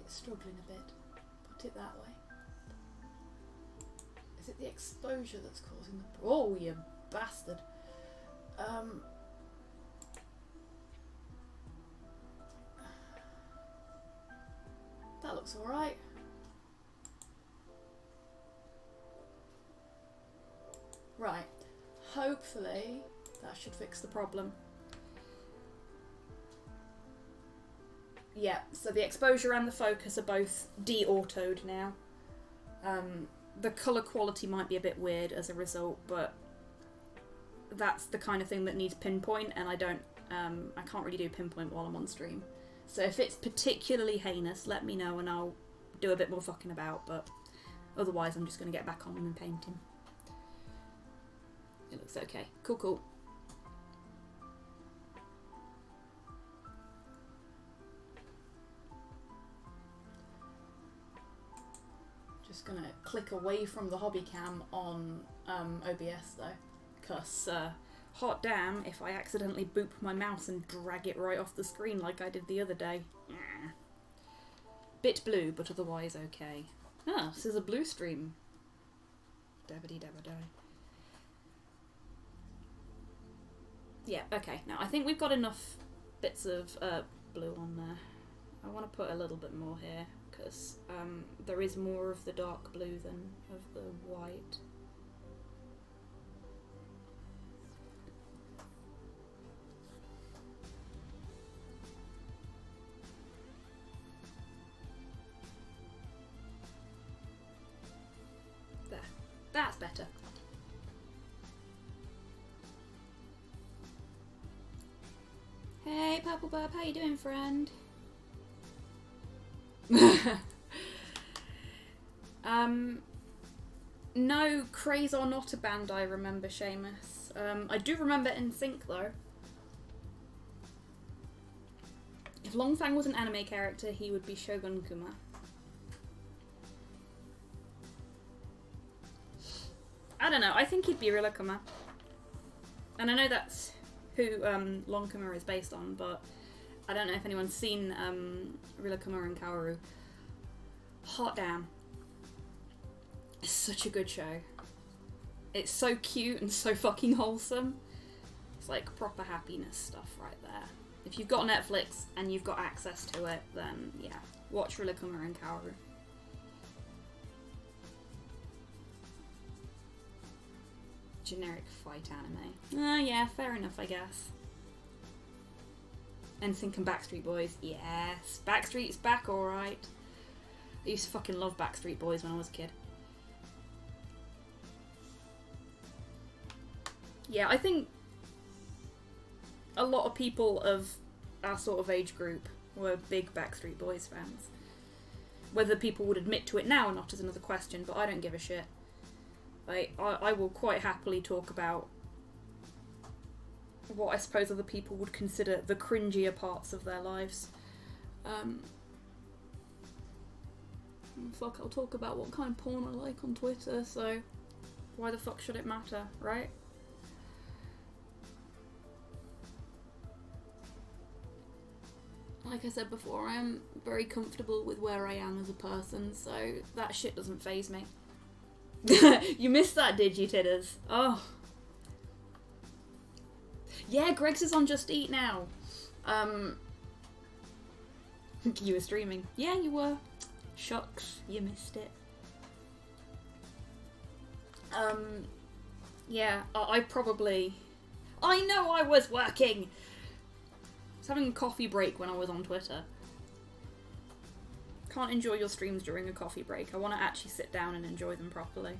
struggling a bit. Put it that way. Is it the exposure that's causing the... Oh, you bastard. That looks alright. Right. Hopefully that should fix the problem. Yeah, so the exposure and the focus are both de-autoed now. The colour quality might be a bit weird as a result, but that's the kind of thing that needs pinpoint, and I can't really do pinpoint while I'm on stream. So if it's particularly heinous, let me know and I'll do a bit more fucking about, but otherwise I'm just going to get back on and paint him. It looks okay. Cool, cool. Just gonna click away from the hobby cam on OBS though, because hot damn if I accidentally boop my mouse and drag it right off the screen like I did the other day. Bit blue, but otherwise okay. Ah, this is a blue stream. Dabbity dabba die. Yeah, okay. Now I think we've got enough bits of blue on there. I want to put a little bit more here because there is more of the dark blue than of the white. There. That's better. Hey, Purple Burp, how you doing, friend? No, Craze are not a band I remember, Seamus. I do remember NSYNC though. If Longfang was an anime character, he would be Shogun Kuma. I don't know, I think he'd be Rilakuma. And I know that's who Longkuma is based on, but I don't know if anyone's seen Rilakuma and Kaoru. Hot damn. It's such a good show. It's so cute and so fucking wholesome. It's like proper happiness stuff right there. If you've got Netflix and you've got access to it, then yeah, watch Rilakuma and Kaoru. Generic fight anime. Yeah, fair enough, I guess. NSYNC and Backstreet Boys. Yes, Backstreet's back, alright. I used to fucking love Backstreet Boys when I was a kid. Yeah, I think a lot of people of our sort of age group were big Backstreet Boys fans. Whether people would admit to it now or not is another question, but I don't give a shit. Like, I will quite happily talk about what I suppose other people would consider the cringier parts of their lives. Fuck, I'll talk about what kind of porn I like on Twitter, so why the fuck should it matter, right? Like I said before, I am very comfortable with where I am as a person, so that shit doesn't faze me. You missed that, did you, Tidders? Oh. Yeah, Greg's is on Just Eat now. You were streaming. Yeah, you were. Shucks, you missed it. Yeah, I probably... I know I was working! I was having a coffee break when I was on Twitter. Can't enjoy your streams during a coffee break. I want to actually sit down and enjoy them properly.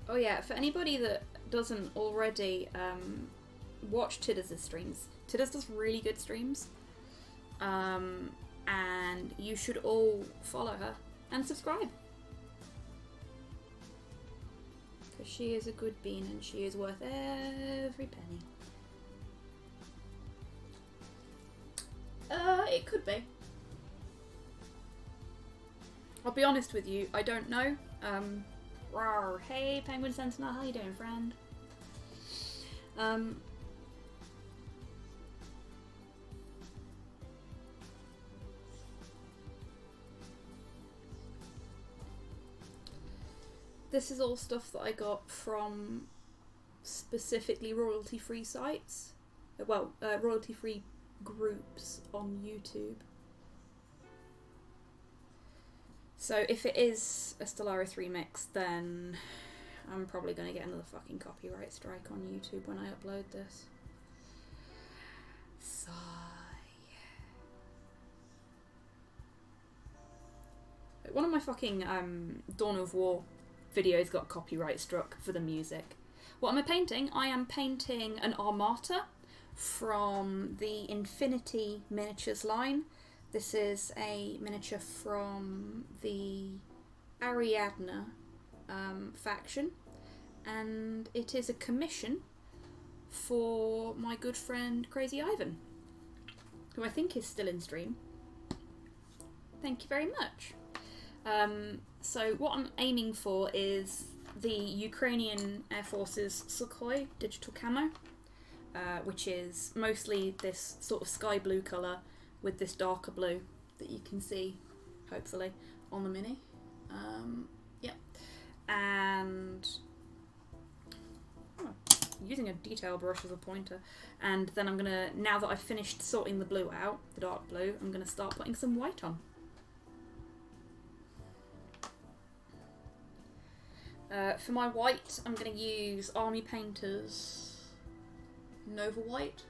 Oh yeah, for anybody that doesn't already watch Tidders' streams, Tidders does really good streams. And you should all follow her and subscribe. Because she is a good bean and she is worth every penny. It could be. I'll be honest with you, I don't know. Rawr. Hey, Penguin Sentinel, how you doing, friend? This is all stuff that I got from specifically royalty-free sites. Well, royalty-free groups on YouTube. So if it is a Stellaris remix, then I'm probably going to get another fucking copyright strike on YouTube when I upload this. Sigh. One of my fucking Dawn of War videos got copyright struck for the music. What am I painting? I am painting an Armata from the Infinity Miniatures line. This is a miniature from the Ariadna faction, and it is a commission for my good friend Crazy Ivan, who I think is still in stream. Thank you very much. So what I'm aiming for is the Ukrainian Air Force's Sukhoi digital camo, which is mostly this sort of sky blue colour with this darker blue that you can see, hopefully, on the Mini. Yeah. And using a detail brush as a pointer. And then I'm gonna, now that I've finished sorting the blue out, the dark blue, I'm gonna start putting some white on. For my white, I'm gonna use Army Painter's Nova White.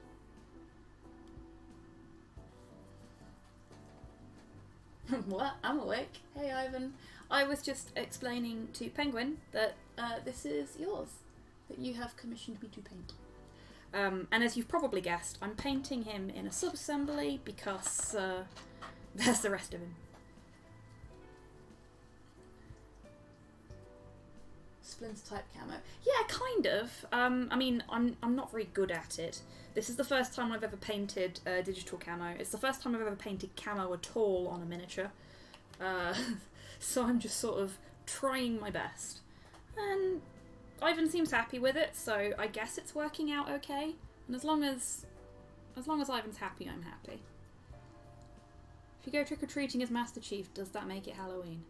What? I'm awake. Hey, Ivan. I was just explaining to Penguin that this is yours, that you have commissioned me to paint. And as you've probably guessed, I'm painting him in a sub-assembly because there's the rest of him. Splinter type camo. Yeah, kind of. I mean, I'm not very good at it. This is the first time I've ever painted digital camo. It's the first time I've ever painted camo at all on a miniature. So I'm just sort of trying my best. And Ivan seems happy with it, so I guess it's working out okay. And as long as Ivan's happy, I'm happy. If you go trick-or-treating as Master Chief, does that make it Halloween?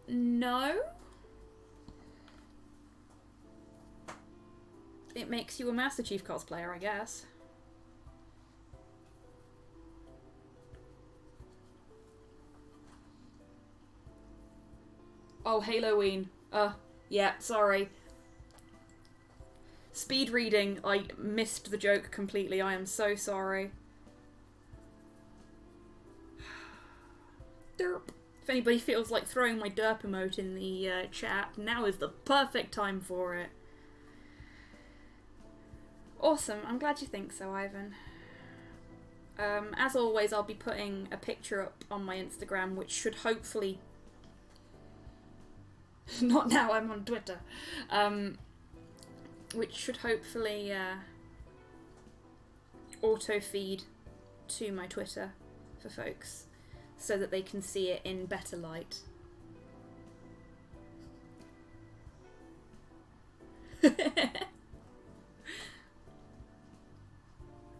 No. It makes you a Master Chief cosplayer, I guess. Oh, Halloween. Yeah, sorry. Speed reading, I missed the joke completely. I am so sorry. Derp. If anybody feels like throwing my derp emote in the chat, now is the perfect time for it. Awesome. I'm glad you think so, Ivan. As always, I'll be putting a picture up on my Instagram, which should hopefully... Not now, I'm on Twitter. Which should hopefully auto-feed to my Twitter for folks, so that they can see it in better light.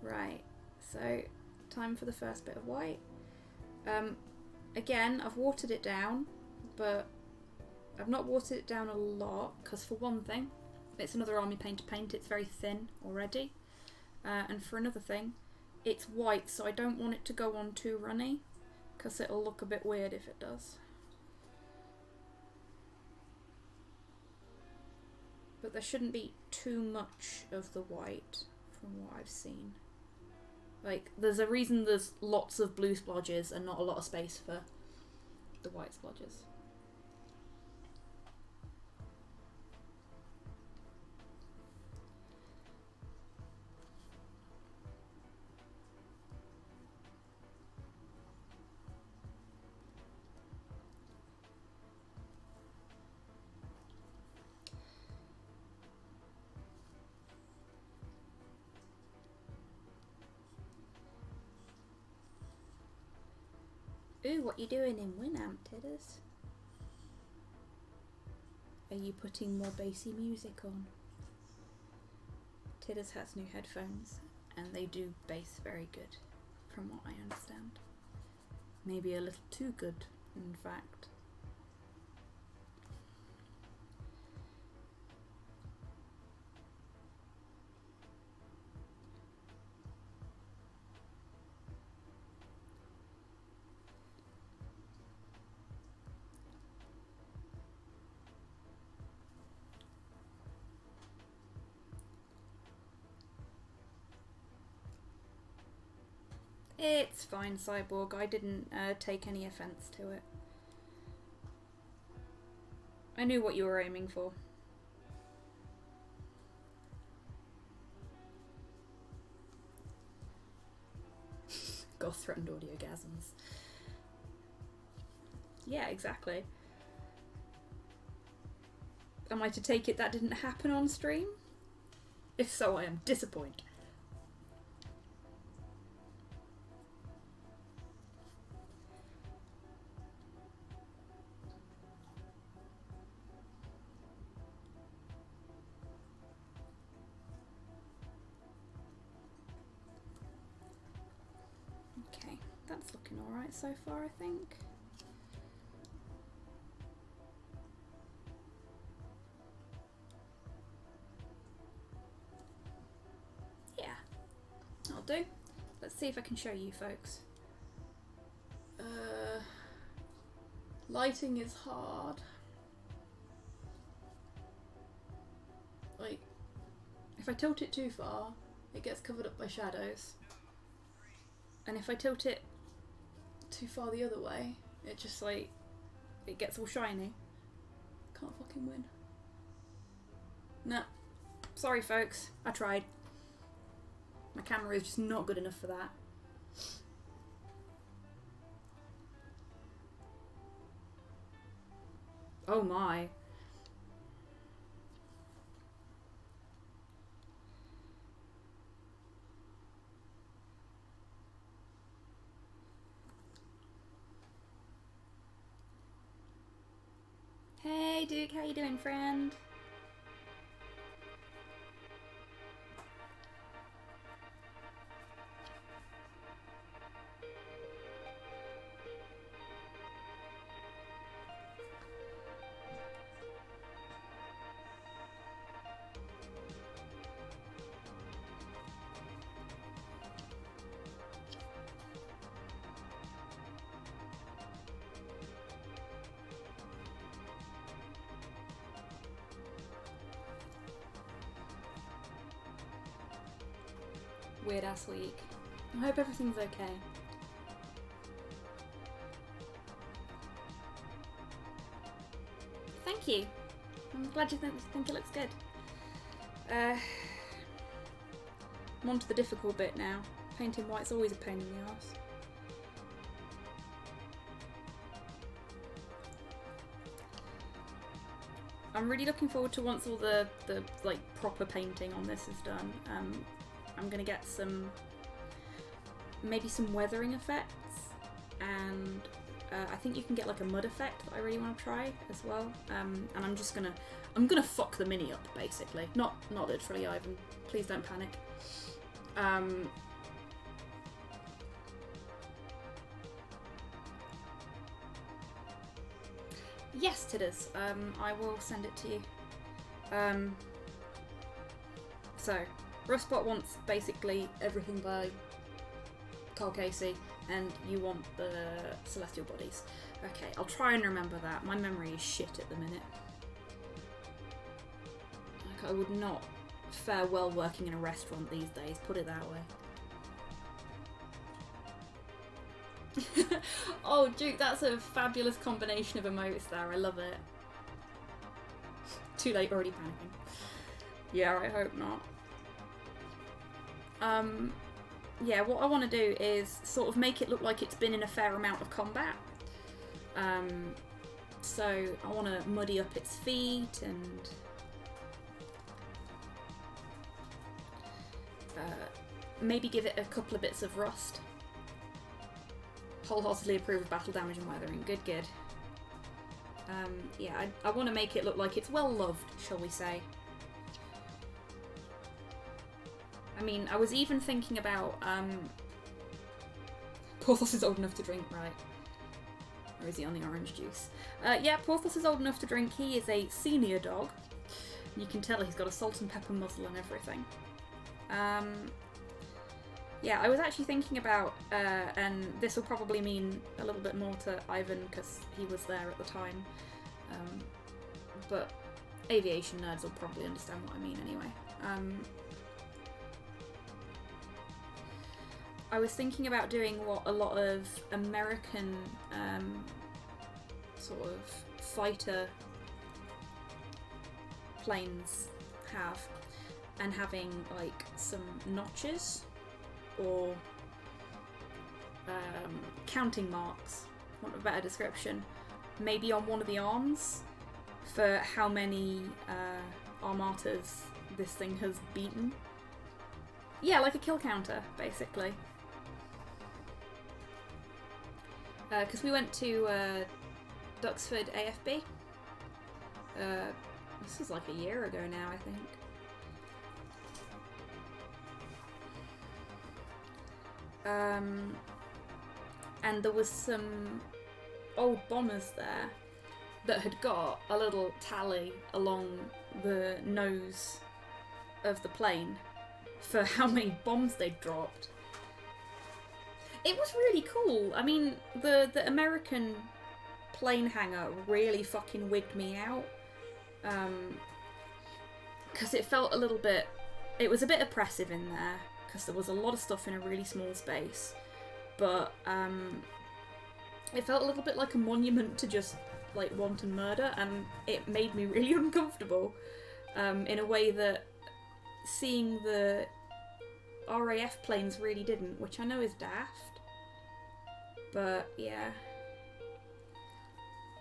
Right, so time for the first bit of white. Again, I've watered it down, but I've not watered it down a lot, because for one thing, it's another Army Painter paint, it's very thin already. And for another thing, it's white, so I don't want it to go on too runny, because it'll look a bit weird if it does. But there shouldn't be too much of the white from what I've seen. Like, there's a reason there's lots of blue splodges and not a lot of space for the white splodges. Ooh, what you doing in Winamp, Tidders? Are you putting more bassy music on? Tidders has new headphones, and they do bass very good, from what I understand. Maybe a little too good, in fact. It's fine, Cyborg. I didn't take any offence to it. I knew what you were aiming for. Goth threatened audiogasms. Yeah, exactly. Am I to take it that didn't happen on stream? If so, I am disappointed. Okay, that's looking alright so far, I think. Yeah, that'll do. Let's see if I can show you folks. Lighting is hard. Like, if I tilt it too far, it gets covered up by shadows. And if I tilt it too far the other way, it just like, it gets all shiny. Can't fucking win. Nah. Sorry folks, I tried. My camera is just not good enough for that. Oh my. Hey Duke, how you doing, friend? weird ass week. I hope everything's okay. Thank you. I'm glad you think it looks good. I'm on to the difficult bit now. Painting white's always a pain in the arse. I'm really looking forward to once all the like proper painting on this is done. I'm gonna get maybe some weathering effects, and I think you can get like a mud effect that I really want to try as well. And I'm gonna fuck the mini up basically. Not literally, Ivan. Please don't panic. Yes, Tidders. I will send it to you. So, Rustbot wants basically everything by Carl Casey, and you want the Celestial Bodies. Okay, I'll try and remember that. My memory is shit at the minute. Like, I would not fare well working in a restaurant these days, put it that way. Oh, Duke, that's a fabulous combination of emotes there. I love it. Too late, already panicking. Yeah, I hope not. Yeah, what I want to do is sort of make it look like it's been in a fair amount of combat. So I want to muddy up its feet and maybe give it a couple of bits of rust. Wholeheartedly approve of battle damage and weathering. Good, good. Yeah, I want to make it look like it's well loved, shall we say. I mean, I was even thinking about, Porthos is old enough to drink, right? Or is he on the orange juice? Yeah, Porthos is old enough to drink. He is a senior dog. You can tell he's got a salt and pepper muzzle and everything. Yeah, I was actually thinking about, and this will probably mean a little bit more to Ivan because he was there at the time, but aviation nerds will probably understand what I mean anyway. I was thinking about doing what a lot of American sort of fighter planes have, and having like some notches or counting marks, want a better description, maybe on one of the arms for how many Armatas this thing has beaten. Yeah, like a kill counter, basically. Because we went to Duxford AFB. This was like a year ago now, I think. And there was some old bombers there that had got a little tally along the nose of the plane for how many bombs they'd dropped. It was really cool. I mean, the American plane hangar really fucking wigged me out. Because it felt a little bit... It was a bit oppressive in there, because there was a lot of stuff in a really small space. But it felt a little bit like a monument to just like wanton murder, and it made me really uncomfortable in a way that seeing the RAF planes really didn't, which I know is daft. But yeah.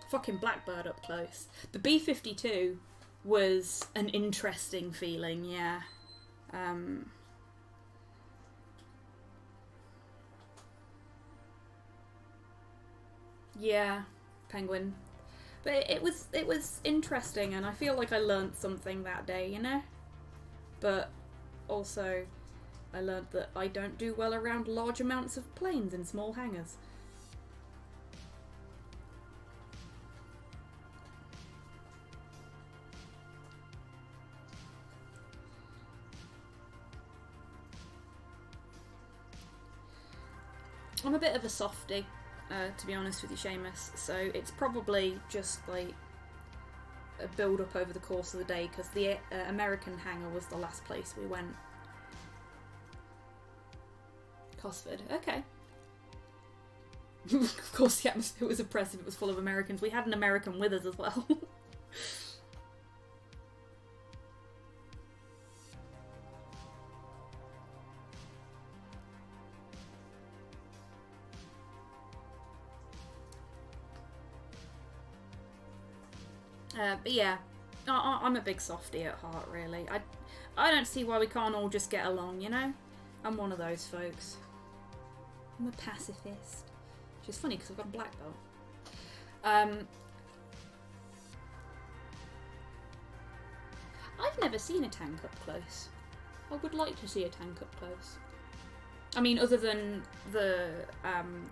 Fucking Blackbird up close. The B-52 was an interesting feeling, yeah. Yeah, Penguin. But it was interesting, and I feel like I learnt something that day, you know? But also, I learnt that I don't do well around large amounts of planes in small hangars. I'm a bit of a softie, to be honest with you, Seamus, so it's probably just like a build up over the course of the day, because the American hangar was the last place we went. Cosford. Okay. Of course the atmosphere was oppressive, it was full of Americans. We had an American with us as well. But yeah, I'm a big softie at heart, really. I don't see why we can't all just get along, you know? I'm one of those folks. I'm a pacifist. Which is funny because I've got a black belt. I've never seen a tank up close. I would like to see a tank up close. I mean, other than the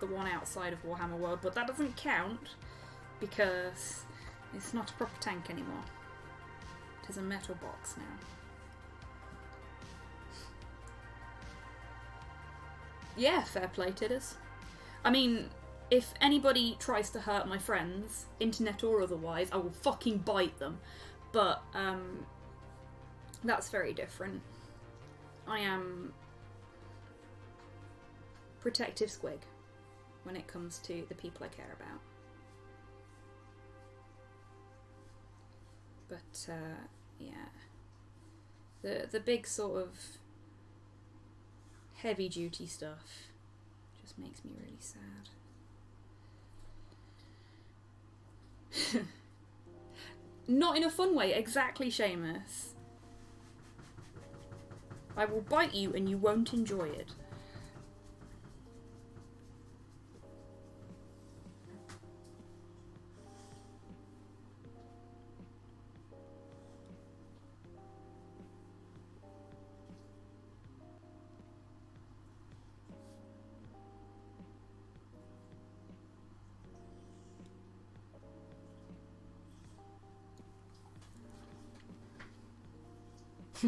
one outside of Warhammer World, but that doesn't count because it's not a proper tank anymore. It is a metal box now. Yeah, fair play, Tidders. I mean, if anybody tries to hurt my friends, internet or otherwise, I will fucking bite them. But, that's very different. I am protective squig when it comes to the people I care about. But, yeah. The big sort of heavy duty stuff just makes me really sad. Not in a fun way, exactly, Seamus. I will bite you and you won't enjoy it.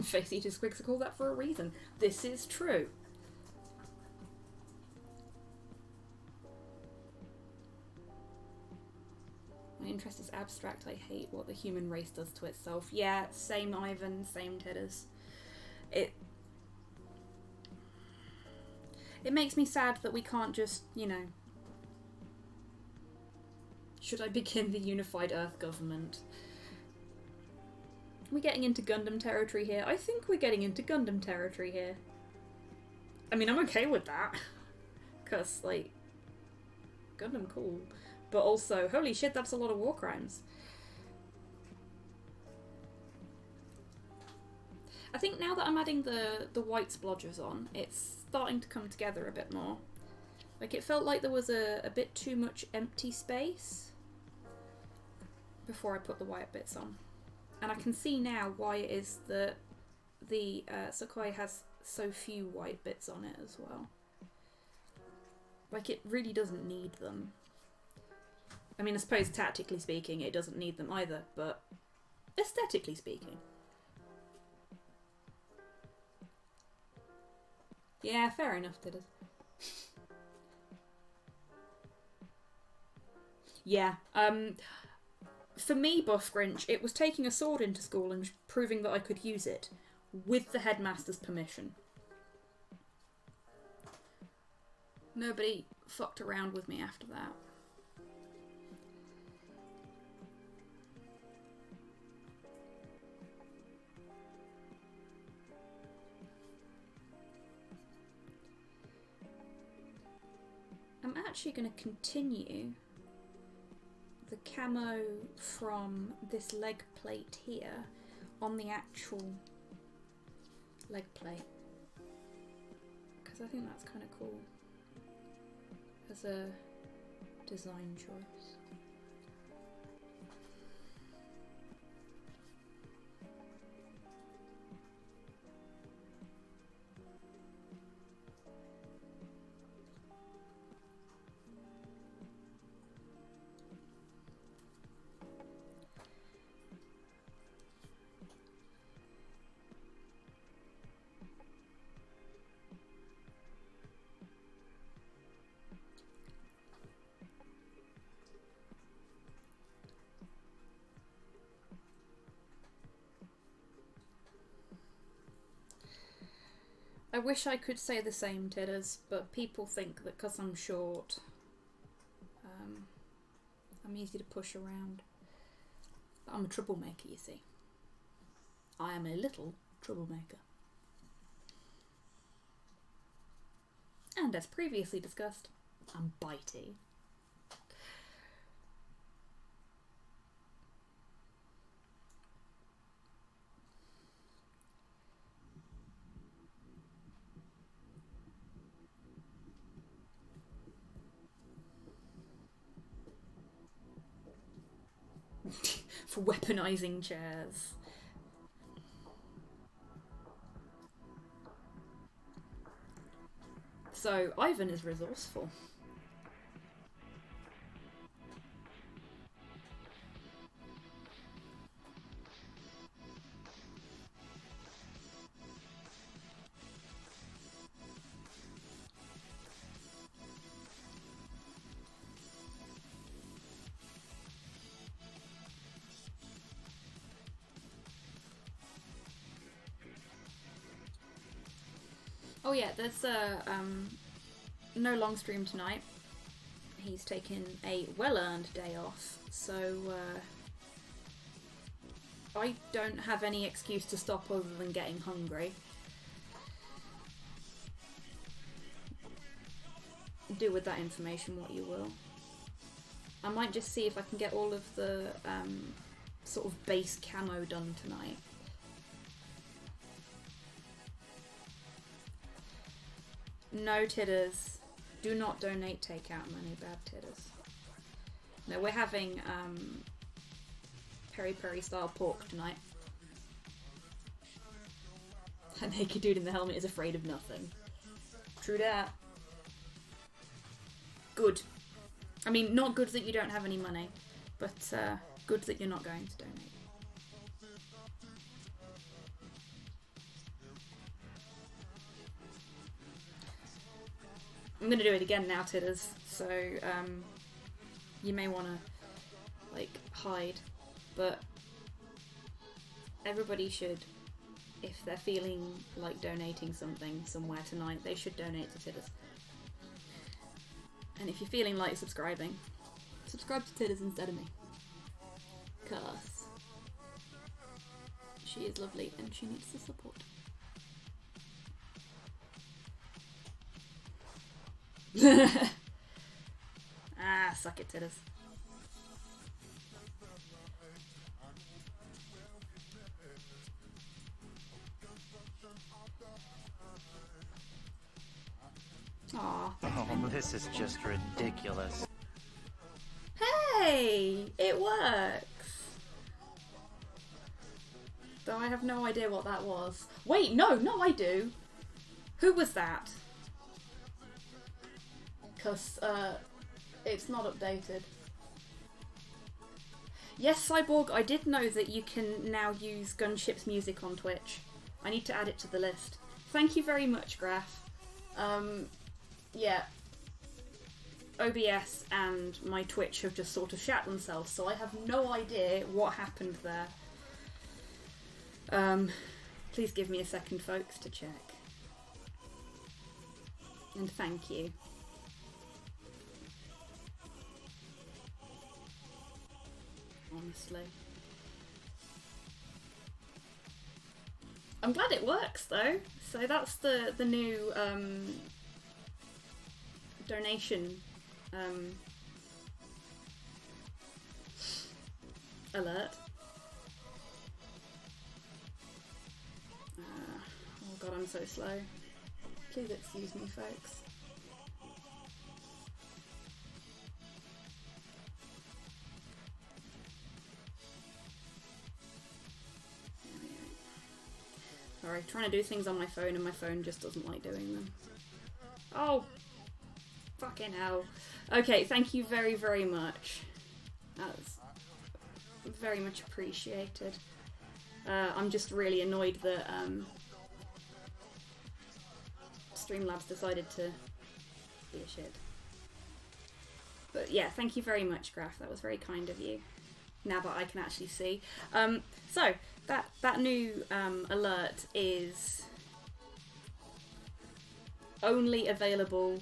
Face Eater Squigs are called that for a reason. This is true. My interest is abstract. I hate what the human race does to itself. Yeah, same Ivan, same Tidders. It makes me sad that we can't just, you know... Should I begin the unified Earth government? We're getting into Gundam territory here. I think we're getting into Gundam territory here. I mean, I'm okay with that. Because, like, Gundam cool. But also, holy shit, that's a lot of war crimes. I think now that I'm adding the white splodgers on, it's starting to come together a bit more. Like, it felt like there was a bit too much empty space before I put the white bits on. And I can see now why it is that the Sukhoi has so few white bits on it as well. Like, it really doesn't need them. I mean, I suppose tactically speaking it doesn't need them either, but aesthetically speaking. Yeah, fair enough, did it? Yeah, for me, Buff Grinch, it was taking a sword into school and proving that I could use it with the headmaster's permission. Nobody fucked around with me after that. I'm actually going to continue the camo from this leg plate here on the actual leg plate, because I think that's kind of cool as a design choice. I wish I could say the same, Tidders, but people think that because I'm short, I'm easy to push around. But I'm a troublemaker, you see. I am a little troublemaker. And as previously discussed, I'm bitey. For weaponizing chairs. So, Ivan is resourceful. Oh yeah, there's no long stream tonight. He's taken a well-earned day off, so I don't have any excuse to stop other than getting hungry. Do with that information what you will. I might just see if I can get all of the sort of base camo done tonight. No, Tidders. Do not donate takeout money, bad Tidders. No, we're having peri-peri style pork tonight. A naked dude in the helmet is afraid of nothing. True that. Good. I mean, not good that you don't have any money, but good that you're not going to donate. I'm gonna do it again now, Tidders, so you may want to, like, hide, but everybody should, if they're feeling like donating something somewhere tonight, they should donate to Tidders. And if you're feeling like subscribing, subscribe to Tidders instead of me. Cause she is lovely and she needs the support. Ah, suck it, Tidders. Aw. Oh, this is just ridiculous. Hey! It works! Though I have no idea what that was. Wait, no, I do! Who was that? Because it's not updated. Yes, Cyborg, I did know that you can now use Gunship's music on Twitch. I need to add it to the list. Thank you very much, Graph. Yeah. OBS and my Twitch have just sort of shat themselves, so I have no idea what happened there. Please give me a second, folks, to check. And thank you. Honestly. I'm glad it works though. So that's the new donation alert. Oh god, I'm so slow. Please excuse me, folks. Sorry, trying to do things on my phone and my phone just doesn't like doing them. Oh! Fucking hell. Okay, thank you very, very much. That's very much appreciated. I'm just really annoyed that Streamlabs decided to be a shit. But yeah, thank you very much, Graph. That was very kind of you. Now that I can actually see. So, that new alert is only available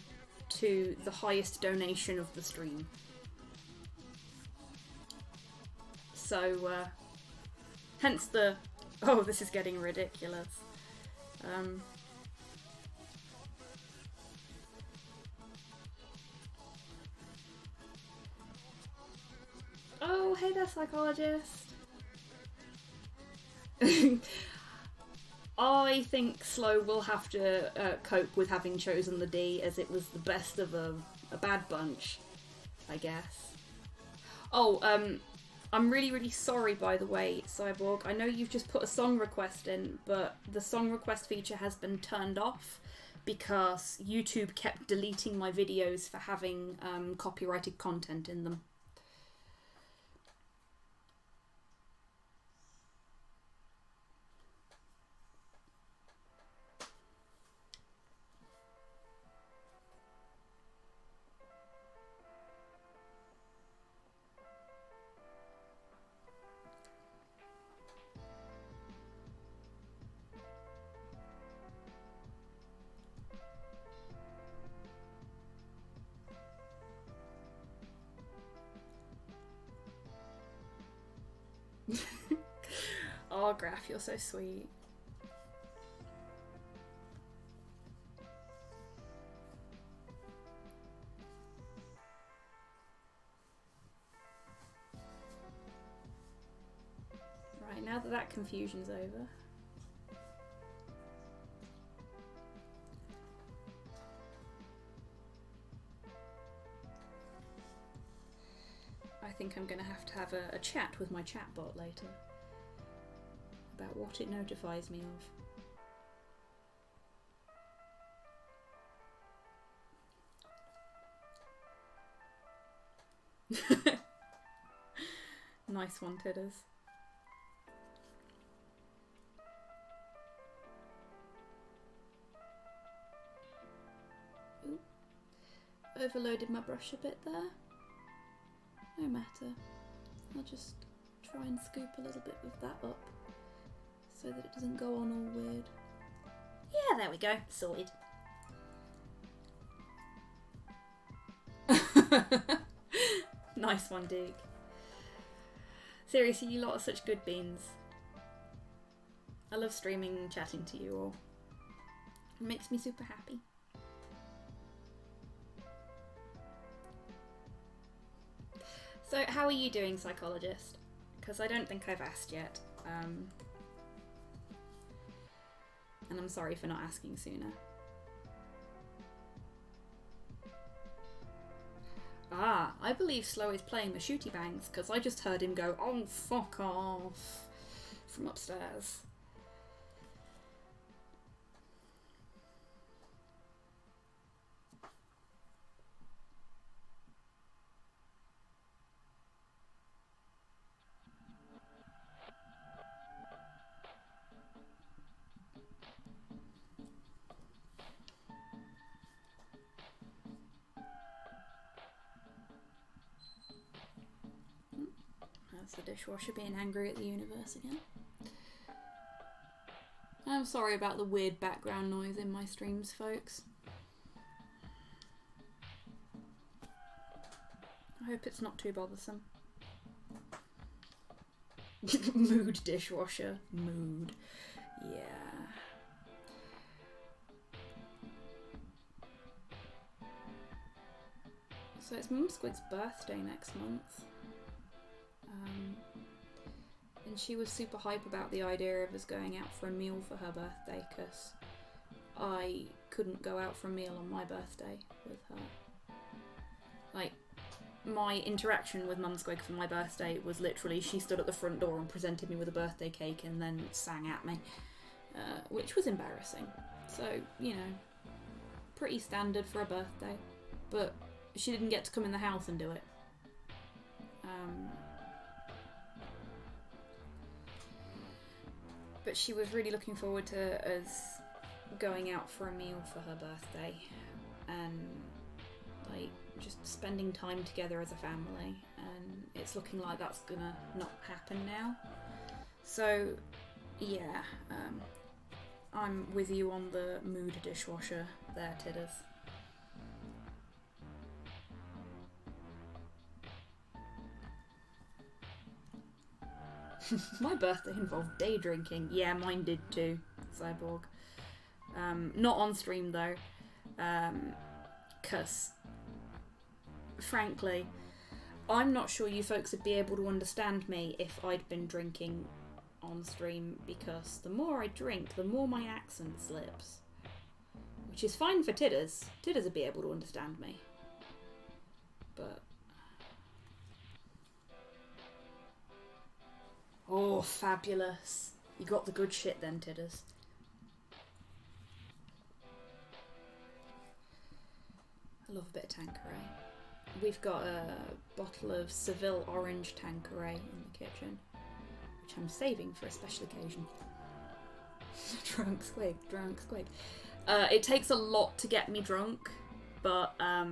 to the highest donation of the stream. So, hence the... Oh, this is getting ridiculous. Oh, hey there, psychologist. I think Slow will have to cope with having chosen the D, as it was the best of a bad bunch, I guess. Oh, I'm really, really sorry, by the way, Cyborg. I know you've just put a song request in, but the song request feature has been turned off because YouTube kept deleting my videos for having copyrighted content in them. Oh, Graph, you're so sweet. Right, now that that confusion's over. I think I'm going to have a chat with my chatbot later about what it notifies me of. Nice one, Tidders. Ooh. Overloaded my brush a bit there. No matter. I'll just try and scoop a little bit of that up so that it doesn't go on all weird. Yeah, there we go. Sorted. Nice one, Duke. Seriously, you lot are such good beans. I love streaming and chatting to you all. It makes me super happy. So, how are you doing, psychologist? Because I don't think I've asked yet. And I'm sorry for not asking sooner. Ah, I believe Slow is playing the shooty bangs, because I just heard him go, "Oh, fuck off," from upstairs. The dishwasher being angry at the universe again. I'm sorry about the weird background noise in my streams, folks. I hope it's not too bothersome. Mood dishwasher. Mood. Yeah. So it's Mum Squid's birthday next month. And she was super hype about the idea of us going out for a meal for her birthday, because I couldn't go out for a meal on my birthday with her. Like, my interaction with Mum Squid for my birthday was literally she stood at the front door and presented me with a birthday cake and then sang at me, which was embarrassing. So, you know, pretty standard for a birthday, but she didn't get to come in the house and do it. But she was really looking forward to us going out for a meal for her birthday and like just spending time together as a family, and it's looking like that's gonna not happen now. So yeah, I'm with you on the mood dishwasher there, Tidders. My birthday involved day drinking. Yeah, mine did too, Cyborg. Not on stream though. Because, frankly, I'm not sure you folks would be able to understand me if I'd been drinking on stream, because the more I drink, the more my accent slips. Which is fine for Tidders. Tidders would be able to understand me. But... oh, fabulous. You got the good shit then, Tidders. I love a bit of Tanqueray. We've got a bottle of Seville orange Tanqueray in the kitchen, which I'm saving for a special occasion. Drunk squig, drunk squig. It takes a lot to get me drunk, but I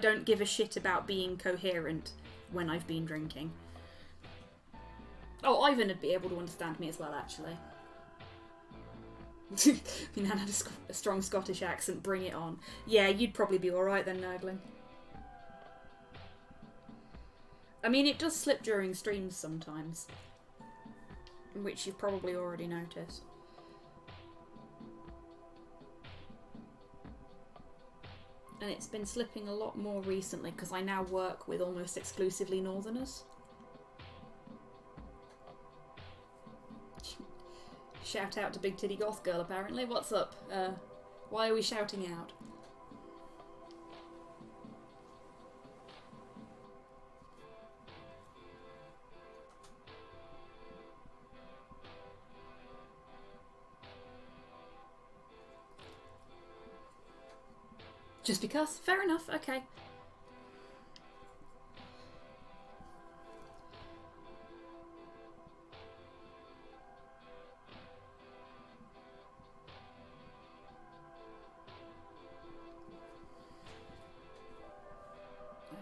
don't give a shit about being coherent when I've been drinking. Oh, Ivan would be able to understand me as well, actually. If you now had a strong Scottish accent, bring it on. Yeah, you'd probably be alright then, Nurgling. I mean, it does slip during streams sometimes, which you've probably already noticed. And it's been slipping a lot more recently because I now work with almost exclusively Northerners. Shout out to Big Titty Goth Girl, apparently. What's up? Why are we shouting out? Just because? Fair enough, okay.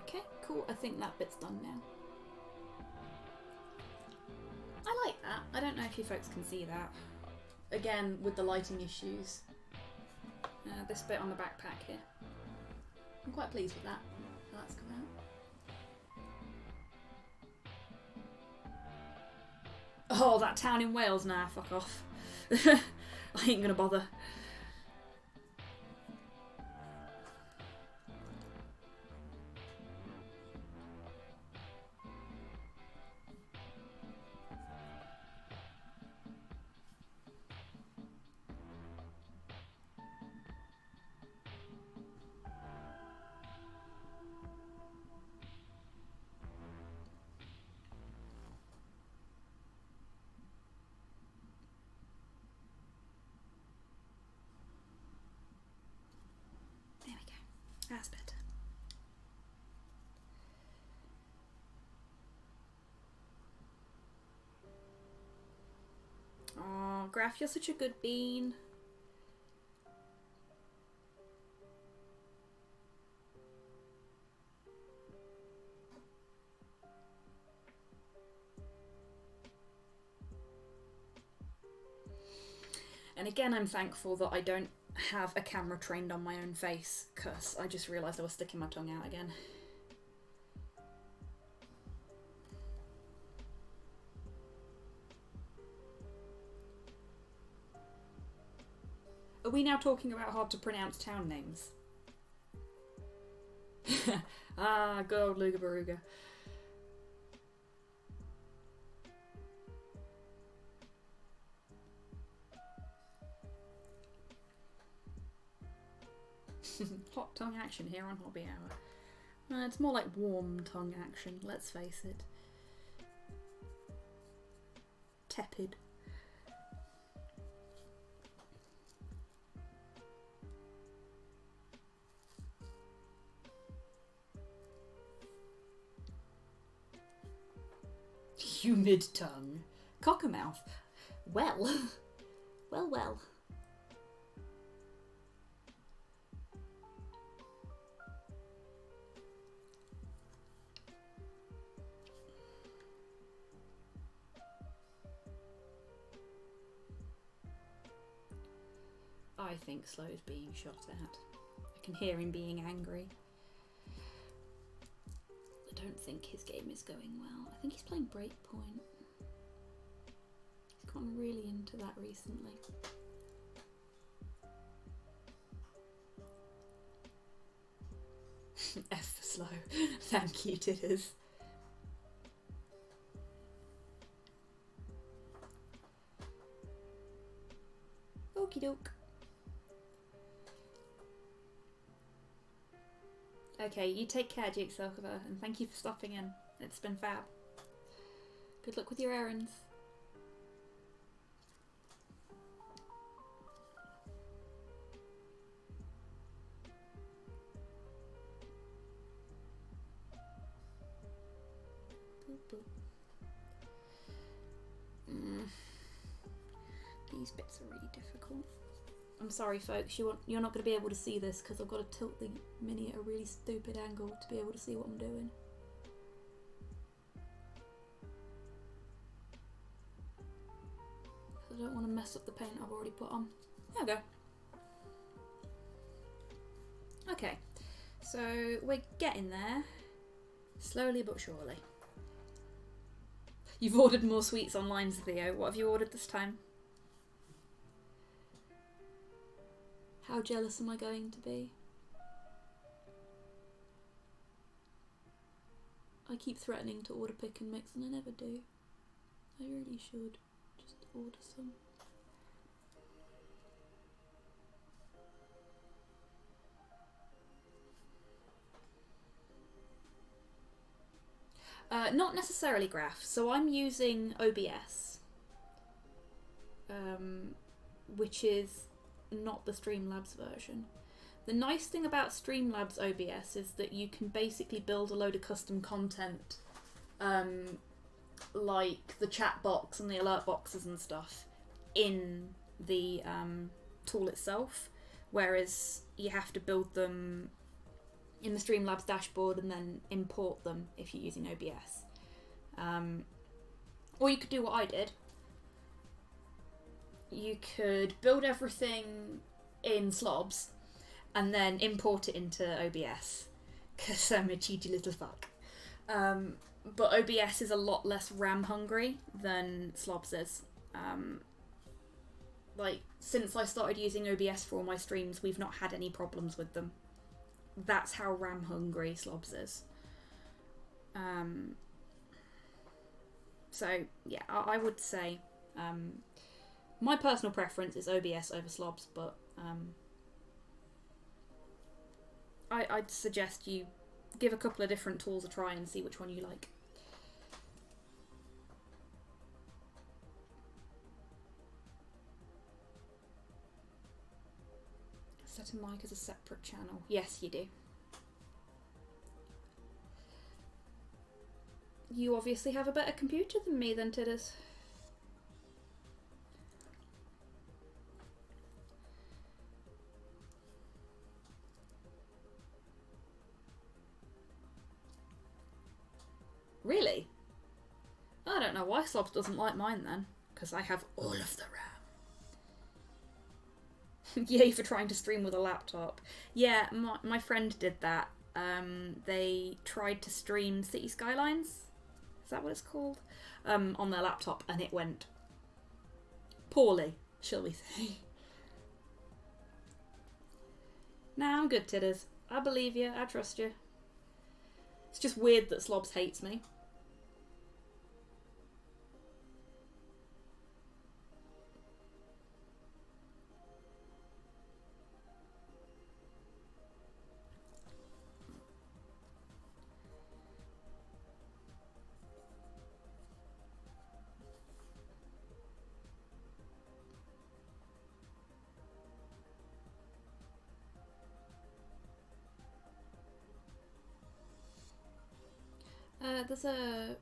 Okay, cool. I think that bit's done now. I like that. I don't know if you folks can see that. Again, with the lighting issues. This bit on the backpack here. I'm quite pleased with that. That's come out. Oh, that town in Wales? Nah, fuck off. I ain't gonna bother. That's better. Oh, Graf, you're such a good bean. And again, I'm thankful that I don't have a camera trained on my own face, because I just realised I was sticking my tongue out again. Are we now talking about hard to pronounce town names? Ah, good old Luga Baruga. Hot tongue action here on Hobby Hour. It's more like warm tongue action, let's face it. Tepid. Humid tongue. Cockamouth. Well. well. I think Slow's being shot at. I can hear him being angry. I don't think his game is going well. I think he's playing Breakpoint. He's gotten really into that recently. F for Slow. Thank you, Titters. Okie doke. Okay, you take care, Jigsaw, and thank you for stopping in. It's been fab. Good luck with your errands. These bits are really difficult. I'm sorry folks, you're not going to be able to see this because I've got to tilt the mini at a really stupid angle to be able to see what I'm doing. I don't want to mess up the paint I've already put on. There we go. Okay, so we're getting there, slowly but surely. You've ordered more sweets online, Theo. What have you ordered this time? How jealous am I going to be? I keep threatening to order pick and mix and I never do. I really should just order some. Not necessarily Graph. So I'm using OBS, which is not the Streamlabs version. The nice thing about Streamlabs OBS is that you can basically build a load of custom content, like the chat box and the alert boxes and stuff, in the tool itself, whereas you have to build them in the Streamlabs dashboard and then import them if you're using OBS. Or you could do what I did. You could build everything in Slobs and then import it into OBS, because I'm a cheeky little fuck. But OBS is a lot less RAM hungry than Slobs is. Like, since I started using OBS for all my streams, we've not had any problems with them. That's how RAM hungry Slobs is. So yeah, I would say my personal preference is OBS over Slobs, but I'd suggest you give a couple of different tools a try and see which one you like. Set a mic as a separate channel. Yes, you do. You obviously have a better computer than me then, Tidders. Really? I don't know why Slobs doesn't like mine then, because I have all of the RAM. Yay for trying to stream with a laptop. Yeah, my friend did that. They tried to stream City Skylines, is that what it's called? On their laptop, and it went poorly, shall we say. Nah, I'm good, Tidders. I believe you, I trust you. It's just weird that Slobs hates me. There's a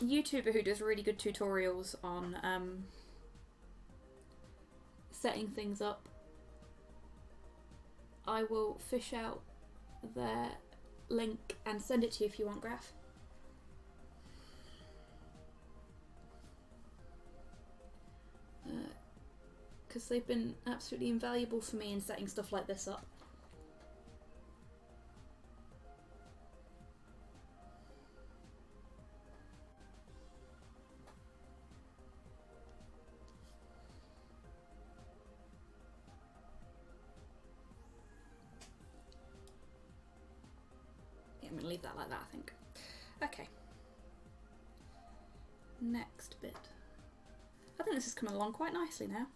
YouTuber who does really good tutorials on setting things up. I will fish out their link and send it to you if you want, Graph. because they've been absolutely invaluable for me in setting stuff like this up. Yeah, I'm going to leave that like that, I think. Okay. Next bit. I think this is coming along quite nicely now.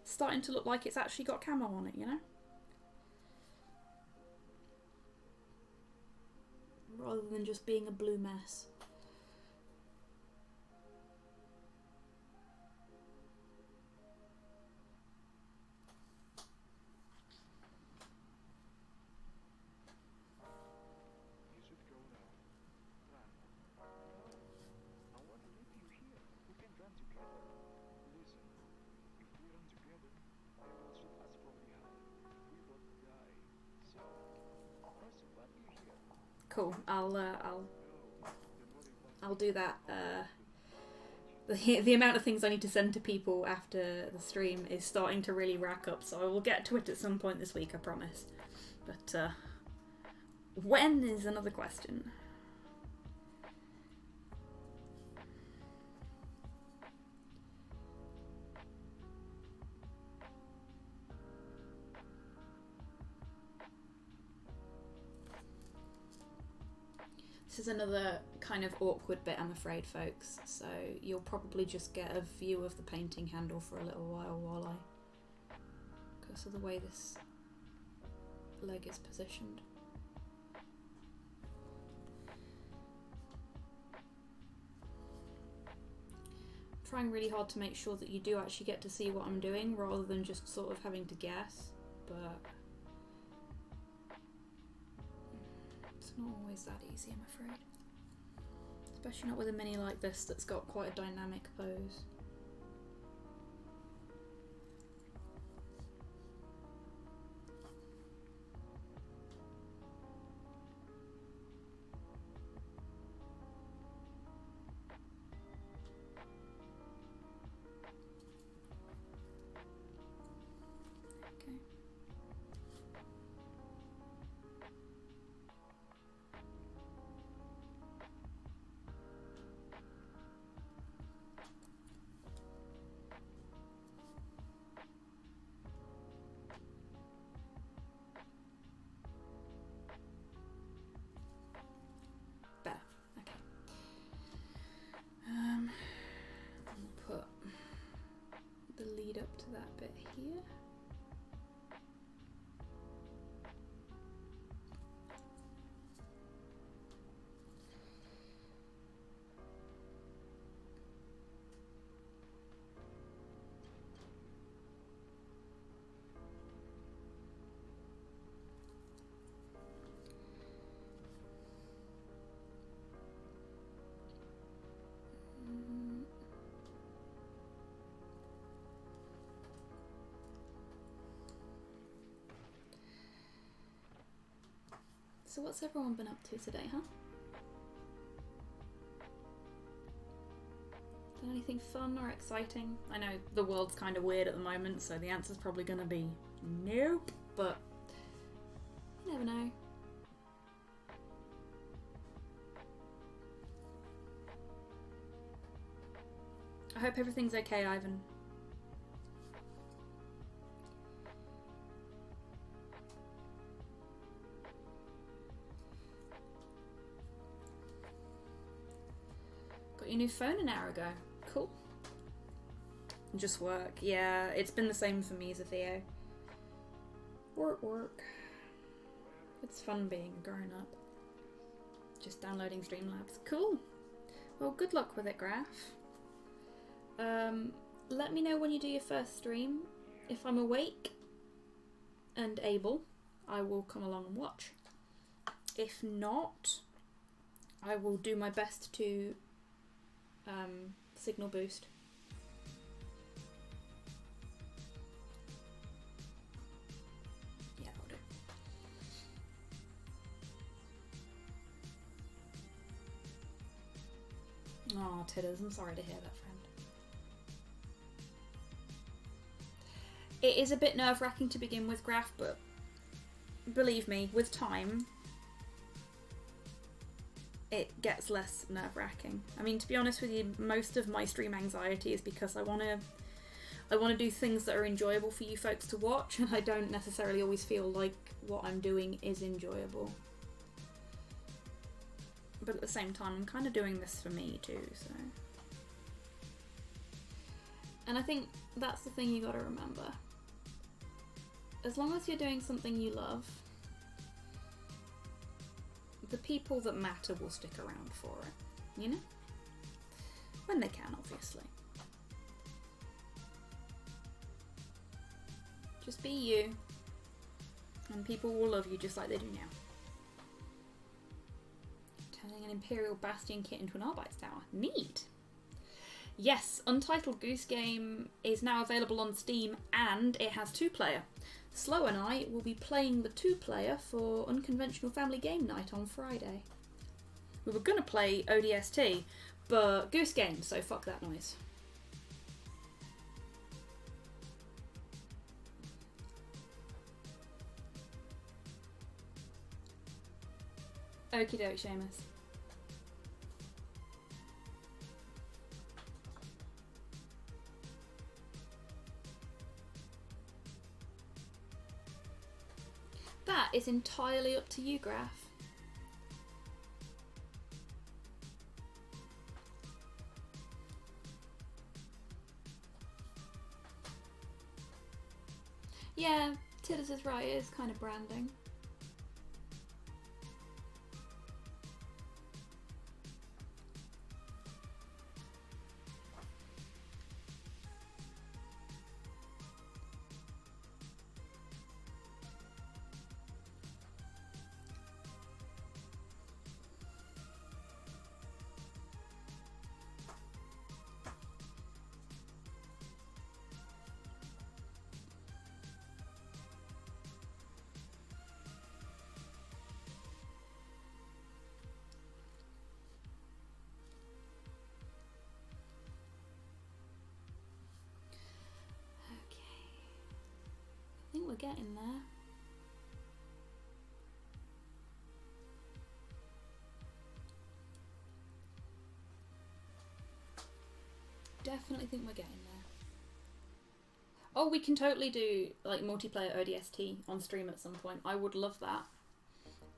It's starting to look like it's actually got camo on it, you know? Rather than just being a blue mess. Cool. I'll do that. The amount of things I need to send to people after the stream is starting to really rack up, so I will get to it at some point this week, I promise. But when is another question. This is another kind of awkward bit, I'm afraid, folks, so you'll probably just get a view of the painting handle for a little while I because of the way this leg is positioned. I'm trying really hard to make sure that you do actually get to see what I'm doing rather than just sort of having to guess, but it's not always that easy, I'm afraid. Especially not with a mini like this that's got quite a dynamic pose. Okay. Better. Okay. I'll put the lead up to that bit here. So what's everyone been up to today, huh? Done anything fun or exciting? I know the world's kind of weird at the moment, so the answer's probably going to be nope, but you never know. I hope everything's okay, Ivan. Got your new phone an hour ago. Cool. Just work. Yeah, it's been the same for me, Zafio. Work. It's fun being a grown-up. Just downloading Streamlabs. Cool. Well, good luck with it, Graph. Let me know when you do your first stream. If I'm awake and able, I will come along and watch. If not, I will do my best to signal boost. Yeah, I'll do. Oh, Titters, I'm sorry to hear that, friend. It is a bit nerve-wracking to begin with, Graph, but believe me, with time, it gets less nerve-wracking. I mean, to be honest with you, most of my stream anxiety is because I want to do things that are enjoyable for you folks to watch, and I don't necessarily always feel like what I'm doing is enjoyable. But at the same time, I'm kind of doing this for me too, so... And I think that's the thing you gotta remember. As long as you're doing something you love, the people that matter will stick around for it, you know? When they can, obviously. Just be you, and people will love you just like they do now. Turning an Imperial Bastion kit into an Arbites Tower. Neat! Yes, Untitled Goose Game is now available on Steam, and it has 2-player. Slow and I will be playing the 2-player for Unconventional Family Game Night on Friday. We were going to play ODST, but Goose Game, so fuck that noise. Okie doke, Seamus. That is entirely up to you, Graph. Yeah, Tidders is right, it is kind of branding. I think we're getting there. Definitely think we're getting there. Oh, we can totally do like multiplayer ODST on stream at some point. I would love that.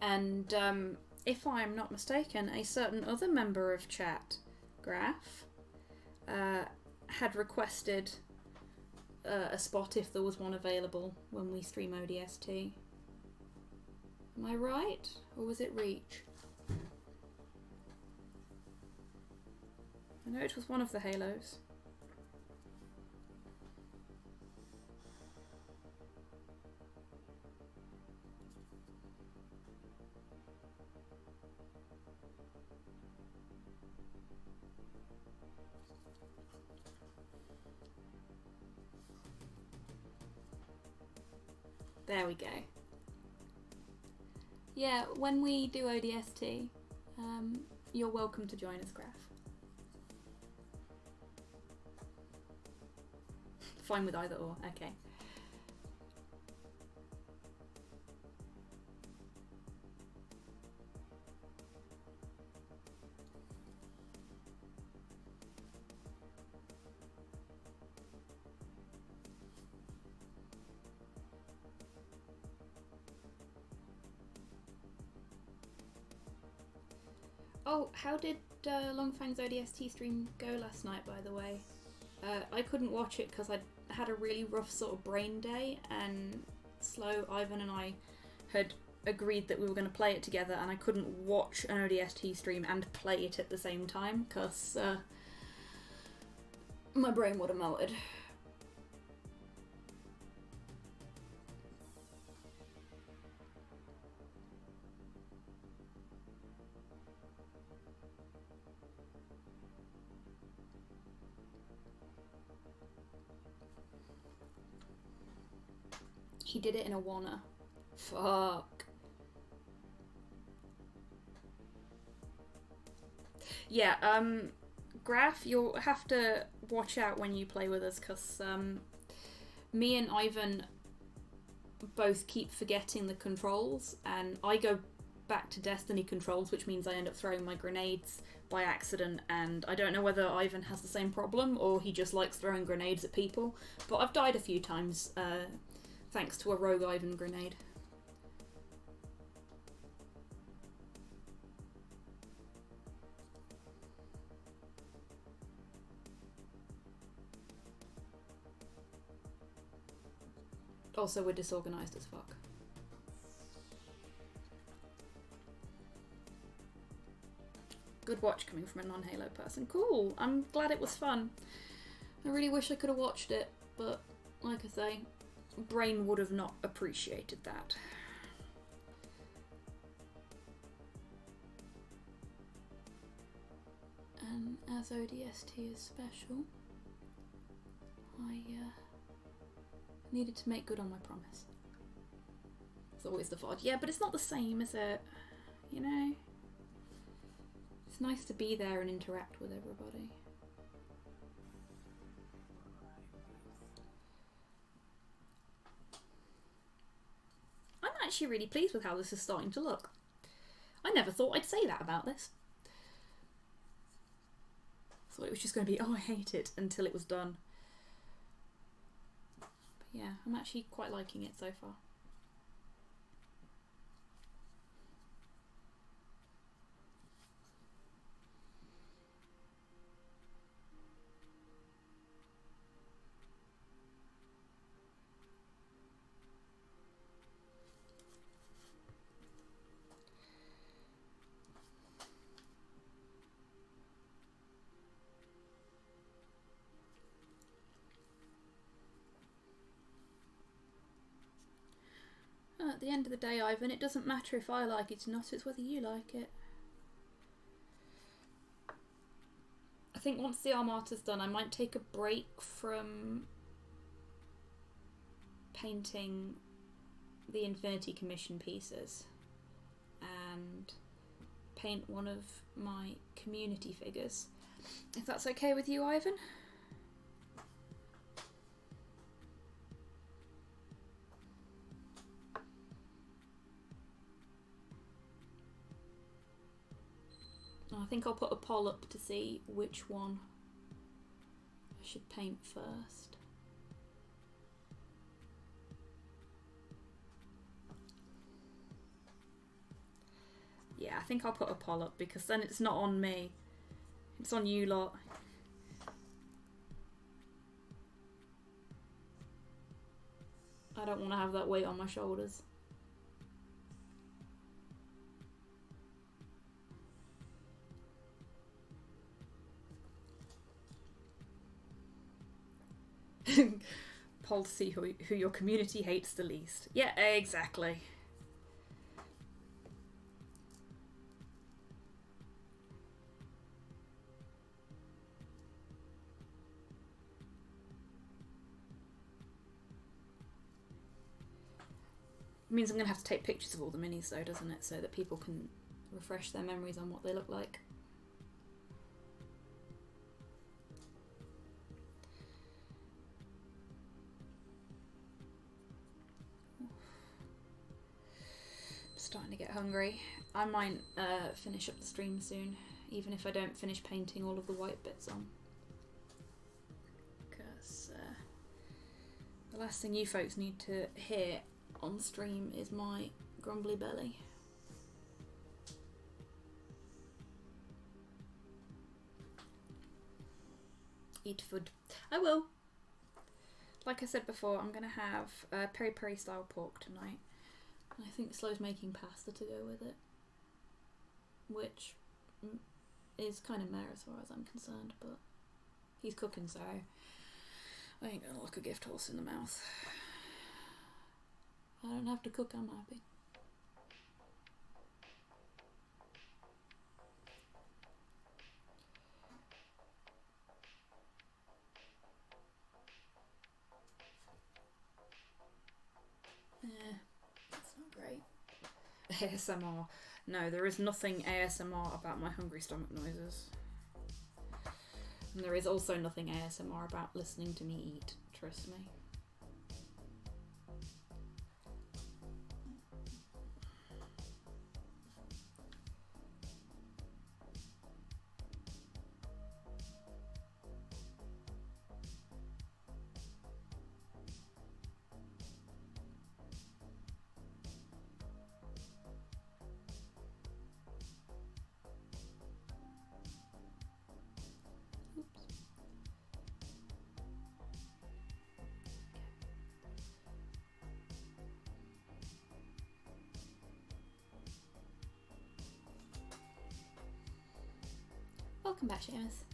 And if I'm not mistaken, a certain other member of chat, Graph, had requested a spot if there was one available when we stream ODST. Am I right? Or was it Reach? I know it was one of the Halos. There we go. Yeah, when we do ODST, you're welcome to join us, Graph. Fine with either or, okay. Oh, how did Longfang's ODST stream go last night, by the way? I couldn't watch it because I had a really rough sort of brain day, and Slow, Ivan and I had agreed that we were going to play it together, and I couldn't watch an ODST stream and play it at the same time because my brain would have melted. He did it in a wanna. Fuck. Yeah, Graph, you'll have to watch out when you play with us, because me and Ivan both keep forgetting the controls, and I go back to Destiny controls, which means I end up throwing my grenades by accident, and I don't know whether Ivan has the same problem or he just likes throwing grenades at people, but I've died a few times thanks to a rogue Ivan grenade. Also, we're disorganised as fuck. Good watch coming from a non-Halo person. Cool, I'm glad it was fun. I really wish I could have watched it, but like I say, brain would have not appreciated that. And as ODST is special, I needed to make good on my promise. It's always the VOD. Yeah, but it's not the same, is it? You know? It's nice to be there and interact with everybody. I'm actually really pleased with how this is starting to look. I never thought I'd say that about this. Thought it was just going to be, oh, I hate it, until it was done. Yeah, I'm actually quite liking it so far. At the end of the day, Ivan, it doesn't matter if I like it or not, it's whether you like it. I think once the Armata's done, I might take a break from painting the Infinity Commission pieces and paint one of my community figures. If that's okay with you, Ivan? I think I'll put a poll up to see which one I should paint first. Yeah, I think I'll put a poll up because then it's not on me. It's on you lot. I don't want to have that weight on my shoulders. Poll to see who your community hates the least. Yeah, exactly. It means I'm going to have to take pictures of all the minis though, doesn't it? So that people can refresh their memories on what they look like. Starting to get hungry. I might finish up the stream soon, even if I don't finish painting all of the white bits on. Because the last thing you folks need to hear on stream is my grumbly belly. Eat food. I will. Like I said before, I'm going to have peri peri style pork tonight. I think Slow's making pasta to go with it, which is kind of meh as far as I'm concerned, but he's cooking, so I ain't gonna look a gift horse in the mouth. I don't have to cook, I'm happy. ASMR. No, there is nothing ASMR about my hungry stomach noises. And there is also nothing ASMR about listening to me eat, trust me. welcome back, Seamus.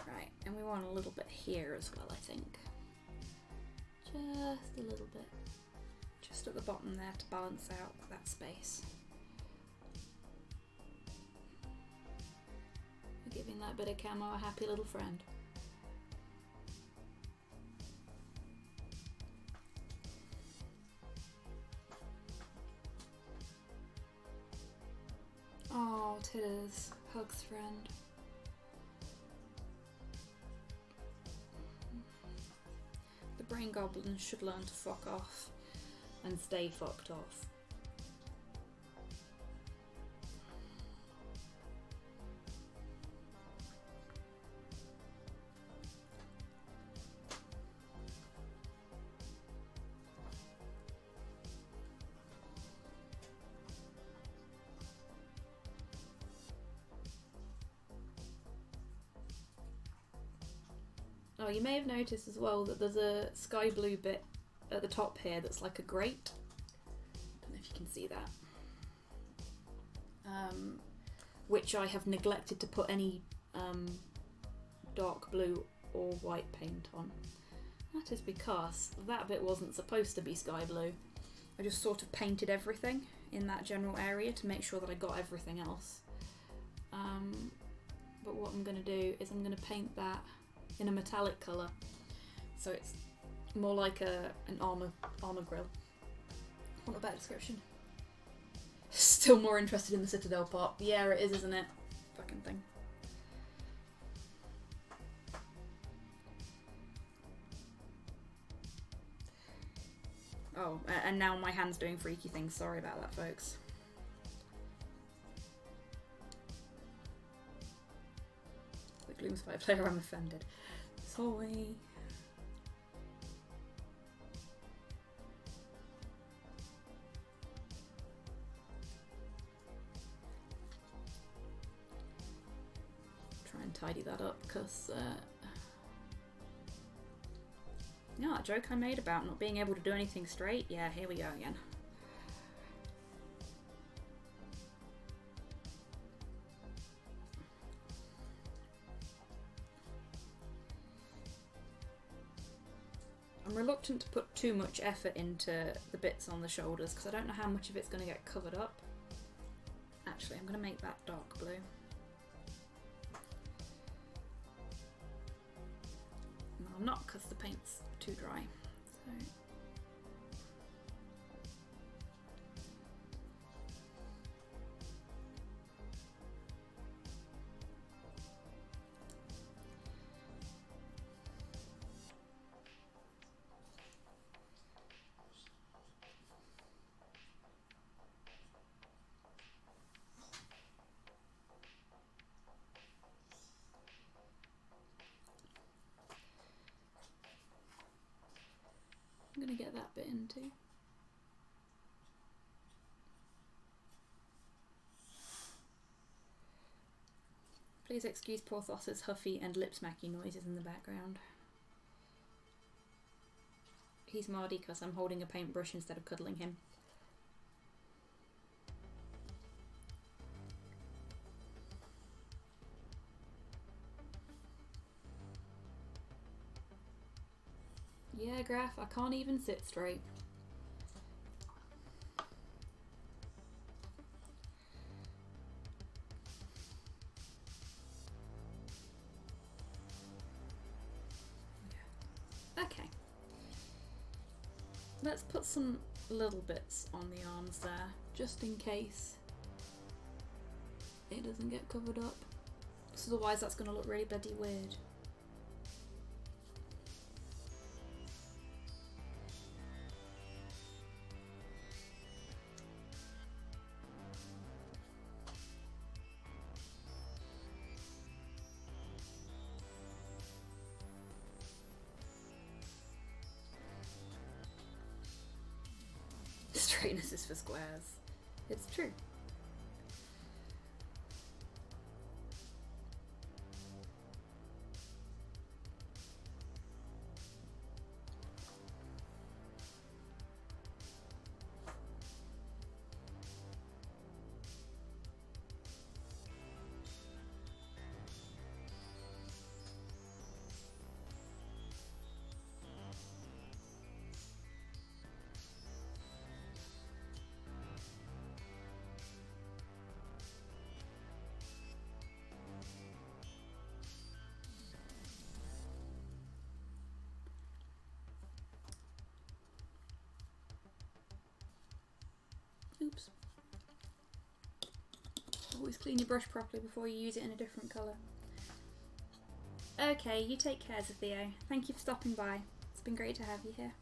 Right, and we want a little bit here as well, I think. Just a little bit. Just at the bottom there to balance out that space. We're giving that bit of camo a happy little friend. Oh, Titters, Hug's friend. The brain goblins should learn to fuck off and stay fucked off. Oh, you may have noticed as well that there's a sky blue bit at the top here that's like a grate. Don't know if you can see that. Which I have neglected to put any dark blue or white paint on. That is because that bit wasn't supposed to be sky blue. I just sort of painted everything in that general area to make sure that I got everything else. But what I'm going to do is I'm going to paint that in a metallic colour, so it's more like an armour grill. Want a better description? Still more interested in the Citadel part. Yeah, it is, isn't it? Fucking thing. Oh, and now my hand's doing freaky things. Sorry about that, folks. The Gloomspire player, I'm offended. Sorry. Try and tidy that up, because you know that joke I made about not being able to do anything straight? Yeah, here we go again. I'm reluctant to put too much effort into the bits on the shoulders because I don't know how much of it's going to get covered up. Actually, I'm going to make that dark blue. No, I'm not, because the paint's too dry. So. I'm going to get that bit in too. Please excuse Porthos's huffy and lip-smacky noises in the background. He's Mardy because I'm holding a paintbrush instead of cuddling him. Yeah, Graf, I can't even sit straight. Okay. Let's put some little bits on the arms there, just in case it doesn't get covered up. Because otherwise that's going to look really bloody weird. Straightness is for squares. It's true. Oops. Always clean your brush properly before you use it in a different colour. Okay, you take care, Theo. Thank you for stopping by. It's been great to have you here.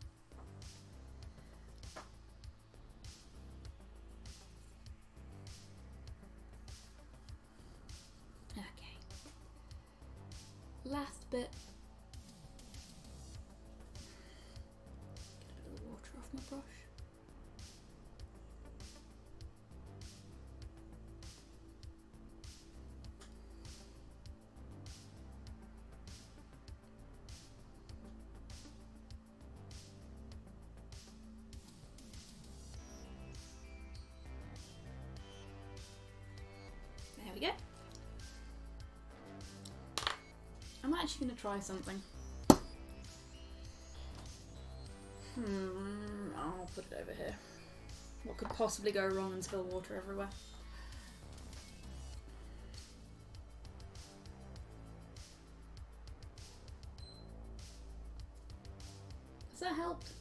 Okay. Last bit. Get a bit of water off my brush. There we go. I'm actually going to try something. I'll put it over here. What could possibly go wrong and spill water everywhere? Has that helped?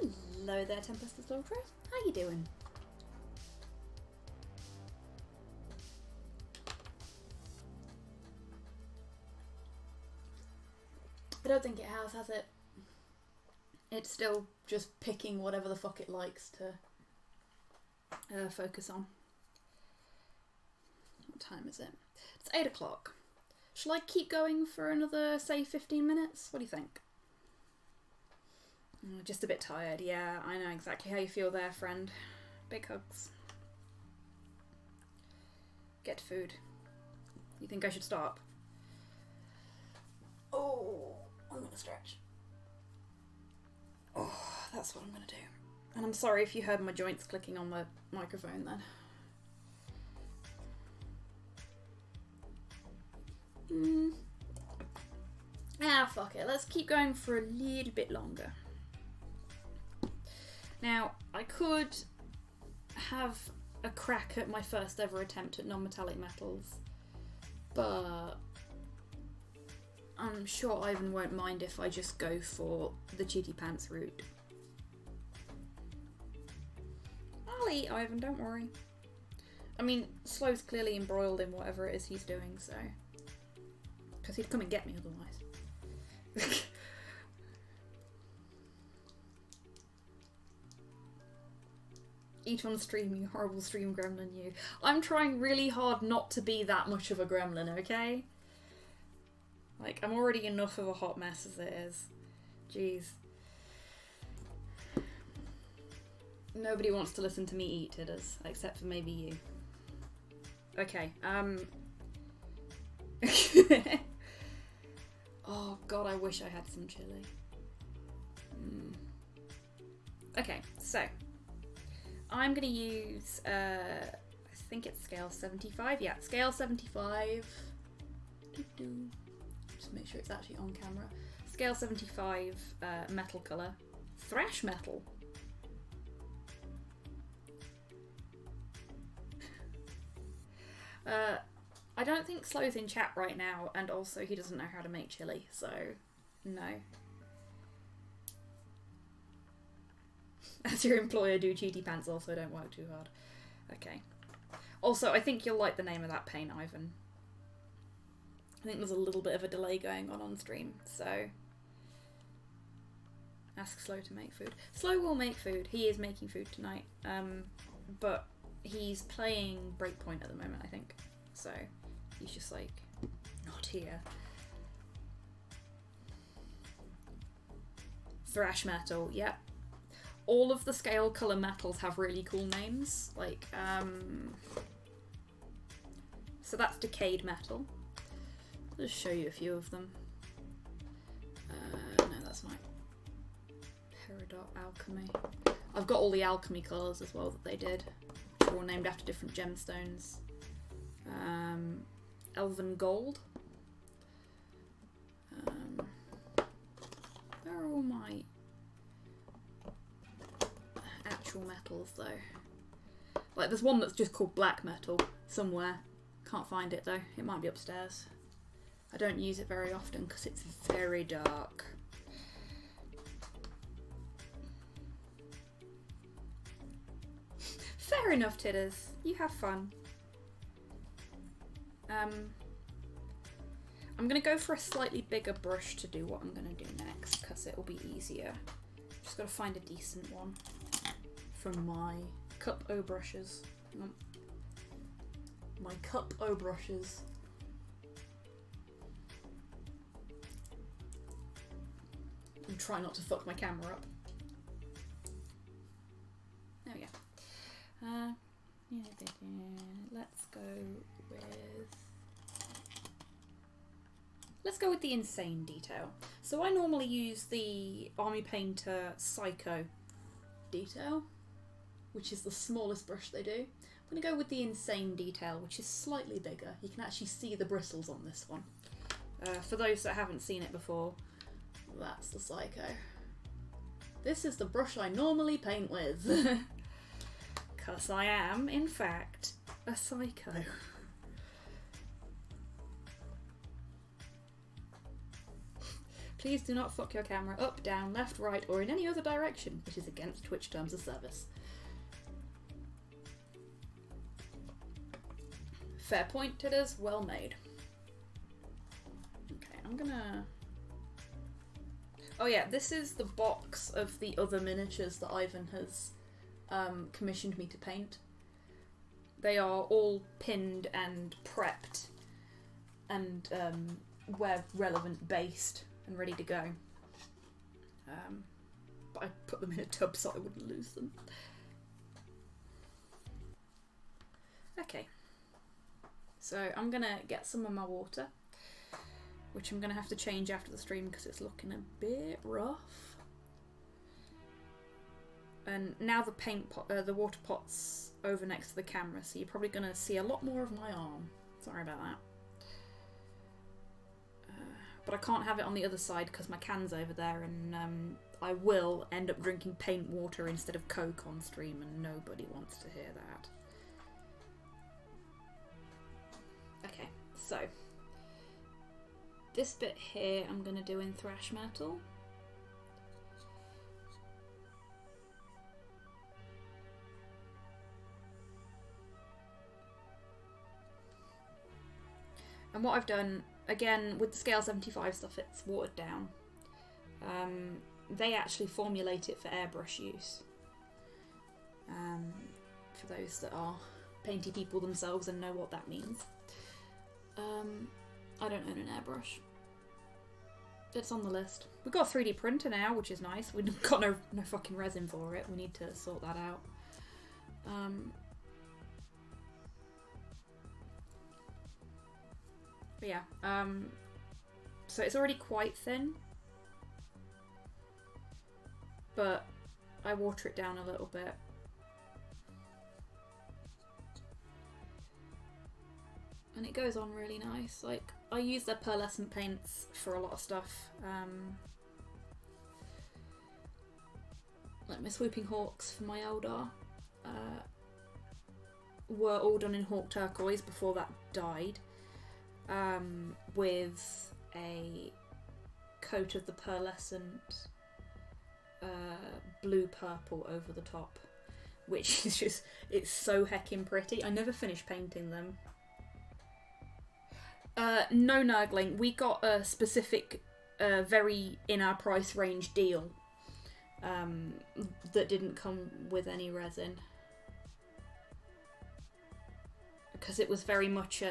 Hello there, Tempestus Ultra. How you doing? I don't think it has it? It's still just picking whatever the fuck it likes to focus on. What time is it? It's 8 o'clock. Shall I keep going for another, say, 15 minutes? What do you think? Just a bit tired. Yeah, I know exactly how you feel there, friend. Big hugs. Get food. You think I should stop? Oh, I'm gonna stretch. Oh, that's what I'm gonna do. And I'm sorry if you heard my joints clicking on the microphone then. Fuck it. Let's keep going for a little bit longer. Now, I could have a crack at my first ever attempt at non-metallic metals, but I'm sure Ivan won't mind if I just go for the cheaty pants route. I'll eat, Ivan, don't worry. I mean, Slow's clearly embroiled in whatever it is he's doing, so... because he'd come and get me otherwise. Eat on stream, you horrible stream gremlin, you. I'm trying really hard not to be that much of a gremlin, okay? Like, I'm already enough of a hot mess as it is. Jeez. Nobody wants to listen to me eat, Tidders, except for maybe you. Okay, oh god, I wish I had some chili. Okay, so I'm gonna use I think it's scale 75. Yeah, scale 75. Just make sure it's actually on camera. Scale 75 metal colour. Thrash metal. I don't think Slow's in chat right now, and also he doesn't know how to make chili, so no. As your employer, do cheaty pants also don't work too hard. Okay. Also, I think you'll like the name of that paint, Ivan. I think there's a little bit of a delay going on stream, so ask Slow to make food. Slow will make food. He is making food tonight, but he's playing Breakpoint at the moment, I think. So he's just like not here. Thrash metal, yep. All of the scale colour metals have really cool names, like so that's decayed metal. I'll just show you a few of them. No, that's my Peridot Alchemy. I've got all the alchemy colours as well that they did, which are all named after different gemstones. Elven Gold. Where are all my actual metals though? Like there's one that's just called black metal somewhere. Can't find it though. It might be upstairs. I don't use it very often because it's very dark. Fair enough, Tidders. You have fun. I'm going to go for a slightly bigger brush to do what I'm going to do next, because it will be easier. Just got to find a decent one from my cup O brushes. Hang on. My cup O brushes. And try not to fuck my camera up. There we go. Let's go with the insane detail. So I normally use the Army Painter Psycho detail, which is the smallest brush they do. I'm going to go with the insane detail, which is slightly bigger. You can actually see the bristles on this one. For those that haven't seen it before, that's the Psycho. This is the brush I normally paint with. Because I am, in fact, a psycho. Please do not fuck your camera up, down, left, right, or in any other direction, which is against Twitch terms of service. Fair point, Tidders. Well made. Okay, I'm gonna... Oh yeah, this is the box of the other miniatures that Ivan has commissioned me to paint. They are all pinned and prepped and where relevant based and ready to go. But I put them in a tub so I wouldn't lose them. Okay, so I'm gonna get some of my water, which I'm gonna have to change after the stream because it's looking a bit rough. And now the paint pot, the water pot's over next to the camera, so you're probably gonna see a lot more of my arm. Sorry about that. But I can't have it on the other side because my can's over there, and I will end up drinking paint water instead of Coke on stream, and nobody wants to hear that. Okay, so this bit here I'm going to do in thrash metal. And what I've done, again, with the Scale 75 stuff, it's watered down. They actually formulate it for airbrush use. For those that are painty people themselves and know what that means. I don't own an airbrush. It's on the list. We've got a 3D printer now, which is nice. We've got no fucking resin for it. We need to sort that out. But yeah, so it's already quite thin, but I water it down a little bit. And it goes on really nice. Like, I use their pearlescent paints for a lot of stuff. Like my Swooping Hawks for my Eldar were all done in Hawk Turquoise before that died. With a coat of the pearlescent blue purple over the top, which is just, it's so heckin' pretty. I never finished painting them. No nurgling. We got a specific, very in our price range deal that didn't come with any resin, because it was very much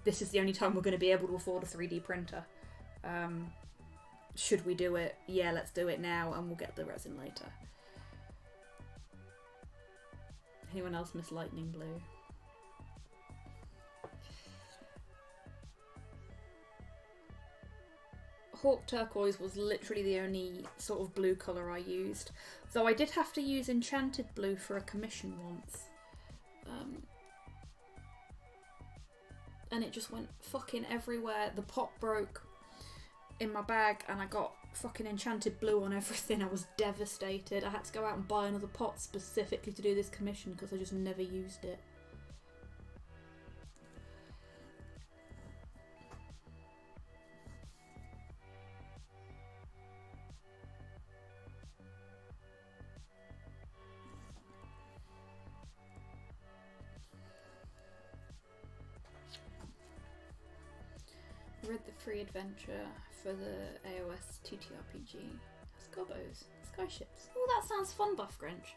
this is the only time we're going to be able to afford a 3D printer. Should we do it? Yeah, let's do it now, and we'll get the resin later. Anyone else miss lightning blue? Hawk Turquoise was literally the only sort of blue colour I used, though I did have to use Enchanted Blue for a commission once. And it just went fucking everywhere. The pot broke in my bag and I got fucking Enchanted Blue on everything. I was devastated. I had to go out and buy another pot specifically to do this commission because I just never used it. I read the free adventure for the AOS TTRPG. Scobbos, skyships. Oh, that sounds fun, Buff Grinch.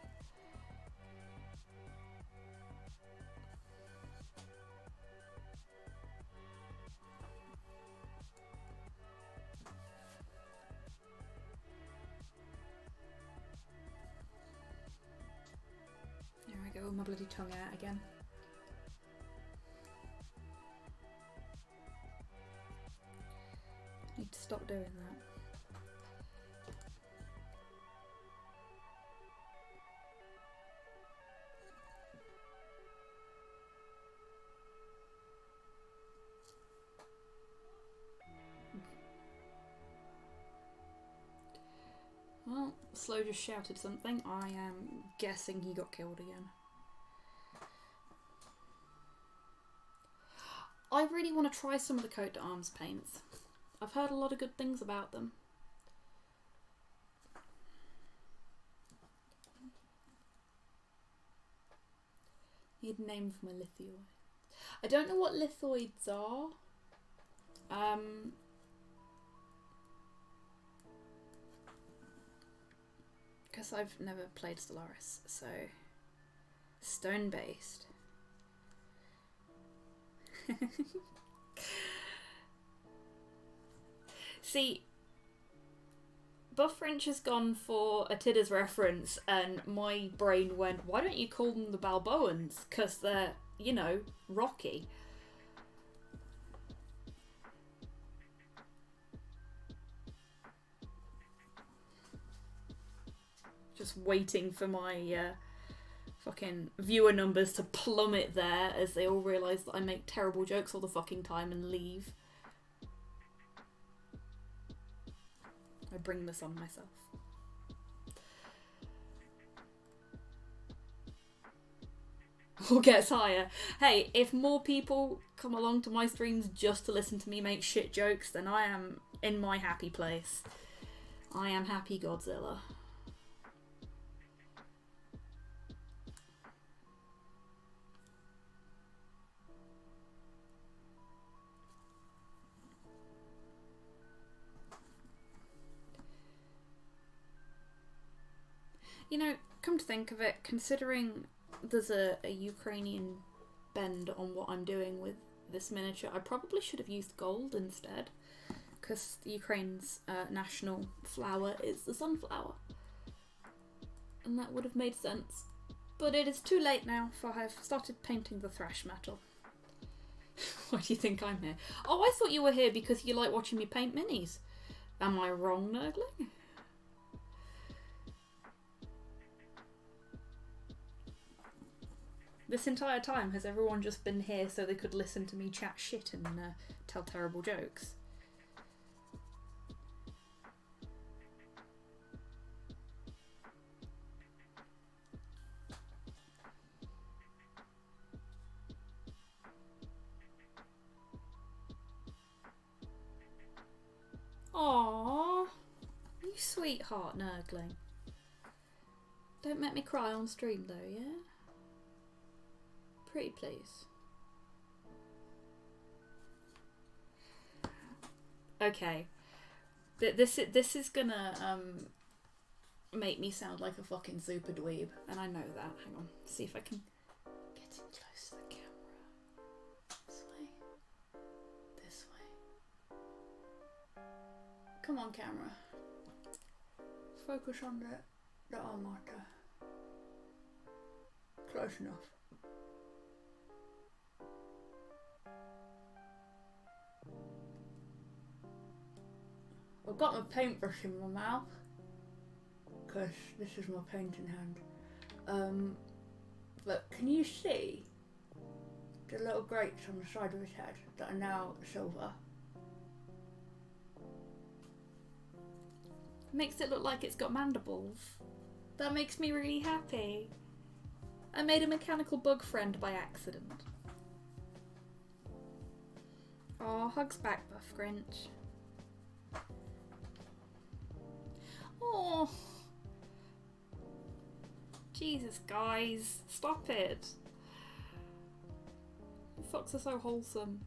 There I go, my bloody tongue out again. Need to stop doing that. Well, Slow just shouted something. I am guessing he got killed again. I really want to try some of the coat to arms paints. I've heard a lot of good things about them. Need a name for my lithoid. I don't know what lithoids are. Because I've never played Stellaris, so stone based. See, Buff French has gone for a Tidda's reference, and my brain went, why don't you call them the Balboans? Because they're, you know, rocky. Just waiting for my fucking viewer numbers to plummet there as they all realise that I make terrible jokes all the fucking time and leave. I bring this on myself. Or gets higher. Hey, if more people come along to my streams just to listen to me make shit jokes, then I am in my happy place. I am happy Godzilla. You know, come to think of it, considering there's a Ukrainian bend on what I'm doing with this miniature, I probably should have used gold instead, because Ukraine's national flower is the sunflower. And that would have made sense. But it is too late now, for I have started painting the thrash metal. Why do you think I'm here? Oh, I thought you were here because you like watching me paint minis. Am I wrong, Nerdling? This entire time, has everyone just been here so they could listen to me chat shit and tell terrible jokes? Aww, you sweetheart, Nerdling. Don't make me cry on stream though, yeah? Pretty please. Okay. This is gonna make me sound like a fucking super dweeb, and I know that. Hang on, see if I can get in close to the camera. This way. This way. Come on, camera. Focus on the Armata. Close enough. I've got my paintbrush in my mouth because this is my painting hand. But can you see the little grates on the side of his head that are now silver? Makes it look like it's got mandibles. That makes me really happy. I made a mechanical bug friend by accident. Aw, hugs back, Buff Grinch. Oh, Jesus, guys, stop it. You fucks are so wholesome.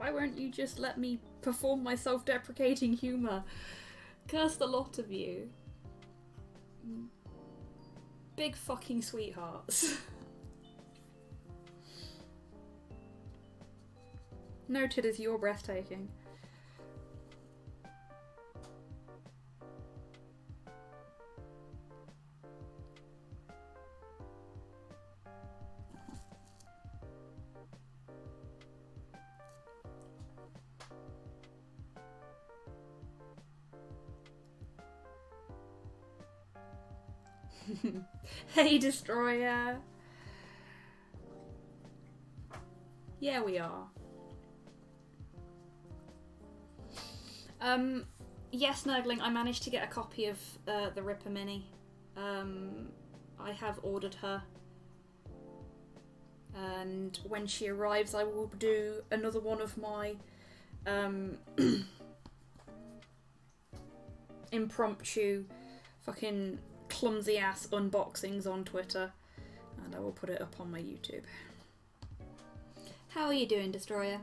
Why won't you just let me perform my self-deprecating humour? Curse the lot of you. Big fucking sweethearts. Noted as you're breathtaking. Hey, Destroyer! Yeah, we are. Yes, Nurgling, I managed to get a copy of the Ripper Mini. I have ordered her. And when she arrives, I will do another one of my impromptu fucking clumsy ass unboxings on Twitter, and I will put it up on my YouTube. How are you doing, Destroyer?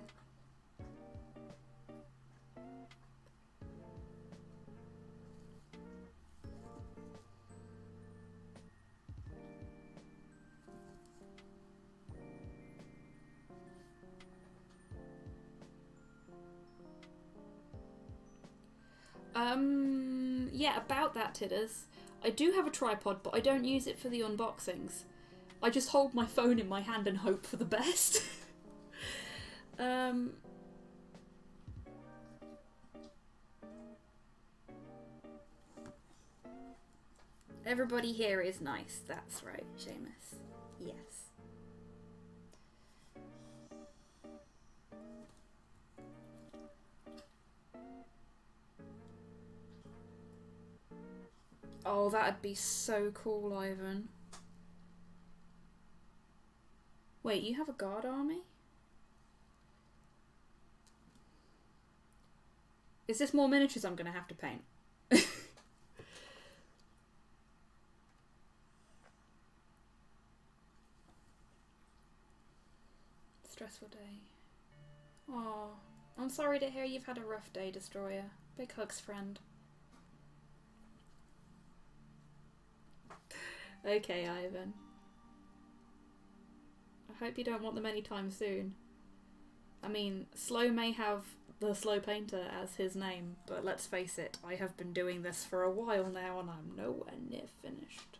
Yeah, about that, Tidders. I do have a tripod, but I don't use it for the unboxings. I just hold my phone in my hand and hope for the best. Everybody here is nice. That's right, Seamus. Yes. Oh, that'd be so cool, Ivan. Wait, you have a guard army? Is this more miniatures I'm gonna have to paint? Stressful day. Oh, I'm sorry to hear you've had a rough day, Destroyer. Big hugs, friend. Okay, Ivan. I hope you don't want them anytime soon. I mean, Slow may have the Slow Painter as his name, but let's face it, I have been doing this for a while now and I'm nowhere near finished.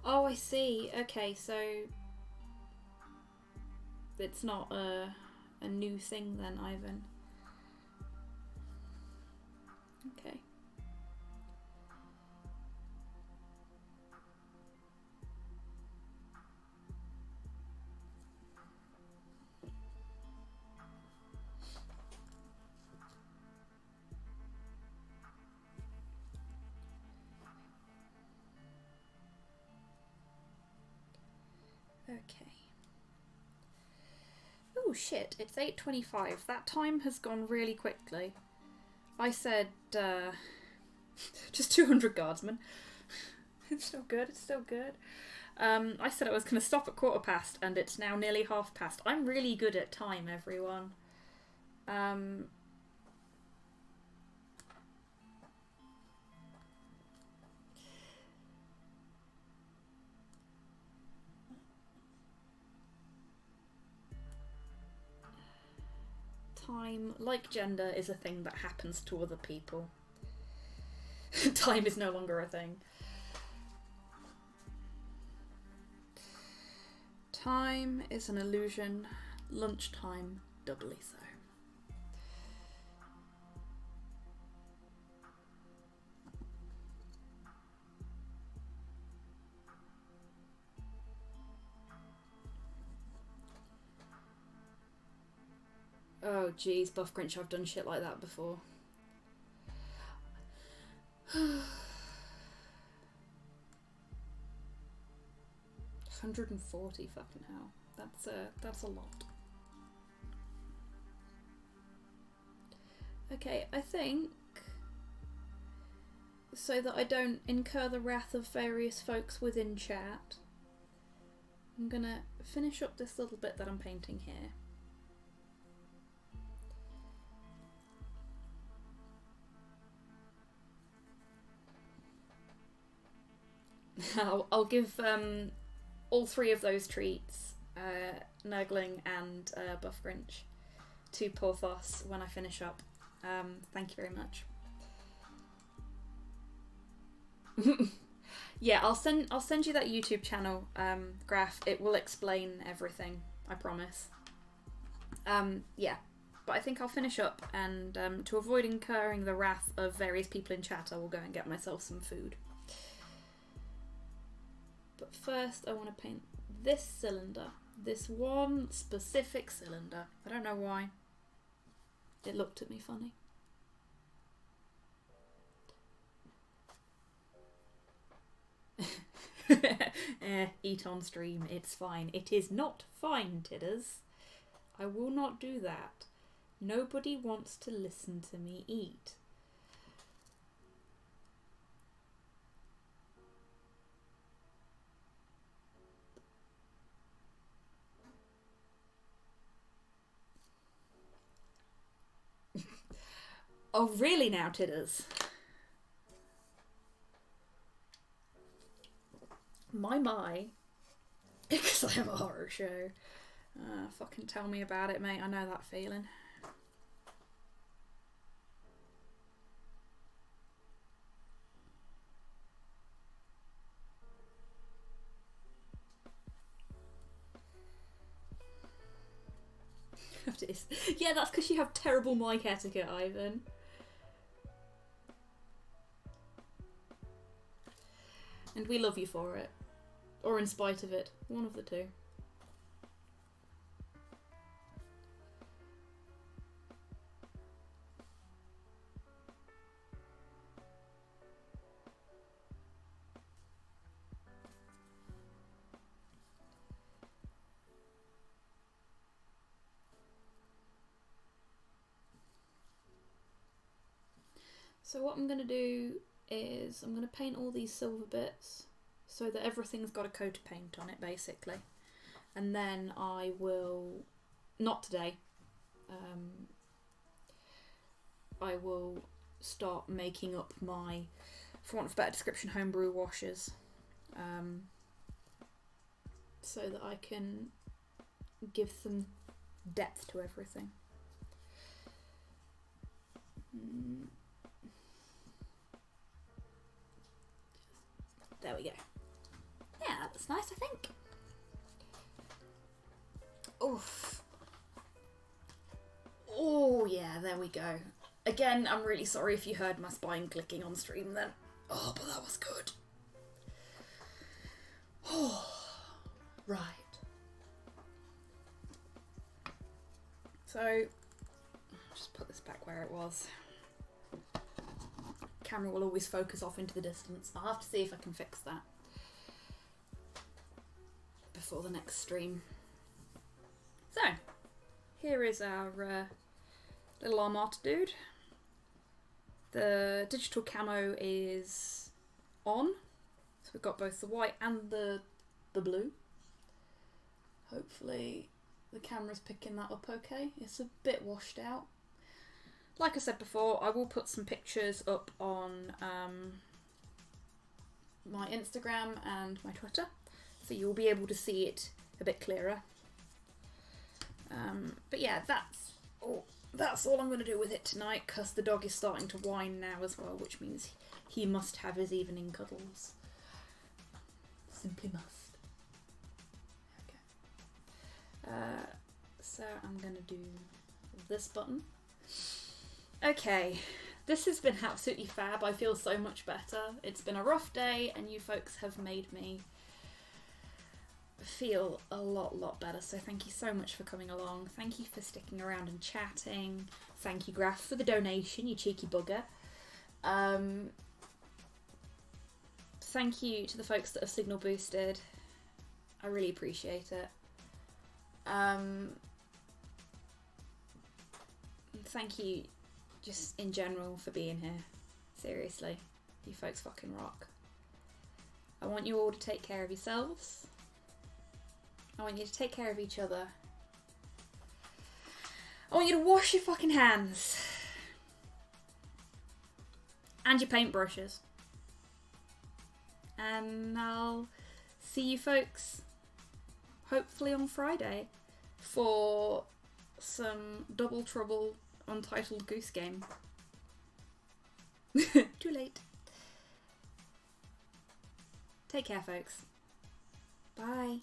Oh, I see. Okay, so it's not a new thing then, Ivan. Okay. Okay. Oh shit, it's 8:25. That time has gone really quickly. I said, just 200 guardsmen. It's still good, it's still good. I said I was going to stop at 1/4 and it's now nearly 1/2. I'm really good at time, everyone. Time, like gender, is a thing that happens to other people. Time is no longer a thing. Time is an illusion, lunchtime doubly so. Oh geez, Buff Grinch, I've done shit like that before. 140, fucking hell. That's a lot. Okay, I think, so that I don't incur the wrath of various folks within chat, I'm gonna finish up this little bit that I'm painting here. I'll give all three of those treats, Nurgling and Buff Grinch, to Porthos when I finish up. Thank you very much. Yeah, I'll send you that YouTube channel, Graph. It will explain everything, I promise. Yeah, but I think I'll finish up, and to avoid incurring the wrath of various people in chat, I will go and get myself some food. But first, I want to paint this cylinder. This one specific cylinder. I don't know why. It looked at me funny. Eat on stream. It's fine. It is not fine, Tidders. I will not do that. Nobody wants to listen to me eat. Oh, really now, Tidders? My. Because I have a horror show. Fucking tell me about it, mate. I know that feeling. Yeah, that's because you have terrible mic etiquette, Ivan. And we love you for it. Or in spite of it. One of the two. So what I'm going to do is I'm going to paint all these silver bits so that everything's got a coat of paint on it, basically. And then I will, not today, I will start making up my, for want of a better description, homebrew washes, so that I can give some depth to everything. There we go. Yeah, that looks nice, I think. Oof. Oh, yeah, there we go. Again, I'm really sorry if you heard my spine clicking on stream then. Oh, but that was good. Oh, right. So, just put this back where it was. Camera will always focus off into the distance. I'll have to see if I can fix that before the next stream. So, here is our little Armata dude. The digital camo is on, so we've got both the white and the blue. Hopefully the camera's picking that up okay. It's a bit washed out. Like I said before, I will put some pictures up on my Instagram and my Twitter, so you'll be able to see it a bit clearer. But yeah, that's all I'm going to do with it tonight, because the dog is starting to whine now as well, which means he must have his evening cuddles. Simply must. Okay. So I'm going to do this button. Okay, this has been absolutely fab. I feel so much better. It's been a rough day, and you folks have made me feel a lot better, so thank you so much for coming along. Thank you for sticking around and chatting. Thank you, Graph, for the donation, you cheeky bugger. Thank you to the folks that have signal boosted. I really appreciate it. Thank you just in general for being here. Seriously, you folks fucking rock. I want you all to take care of yourselves. I want you to take care of each other. I want you to wash your fucking hands. And your paintbrushes. And I'll see you folks hopefully on Friday for some Double Trouble Untitled Goose Game. Too late. Take care, folks. Bye.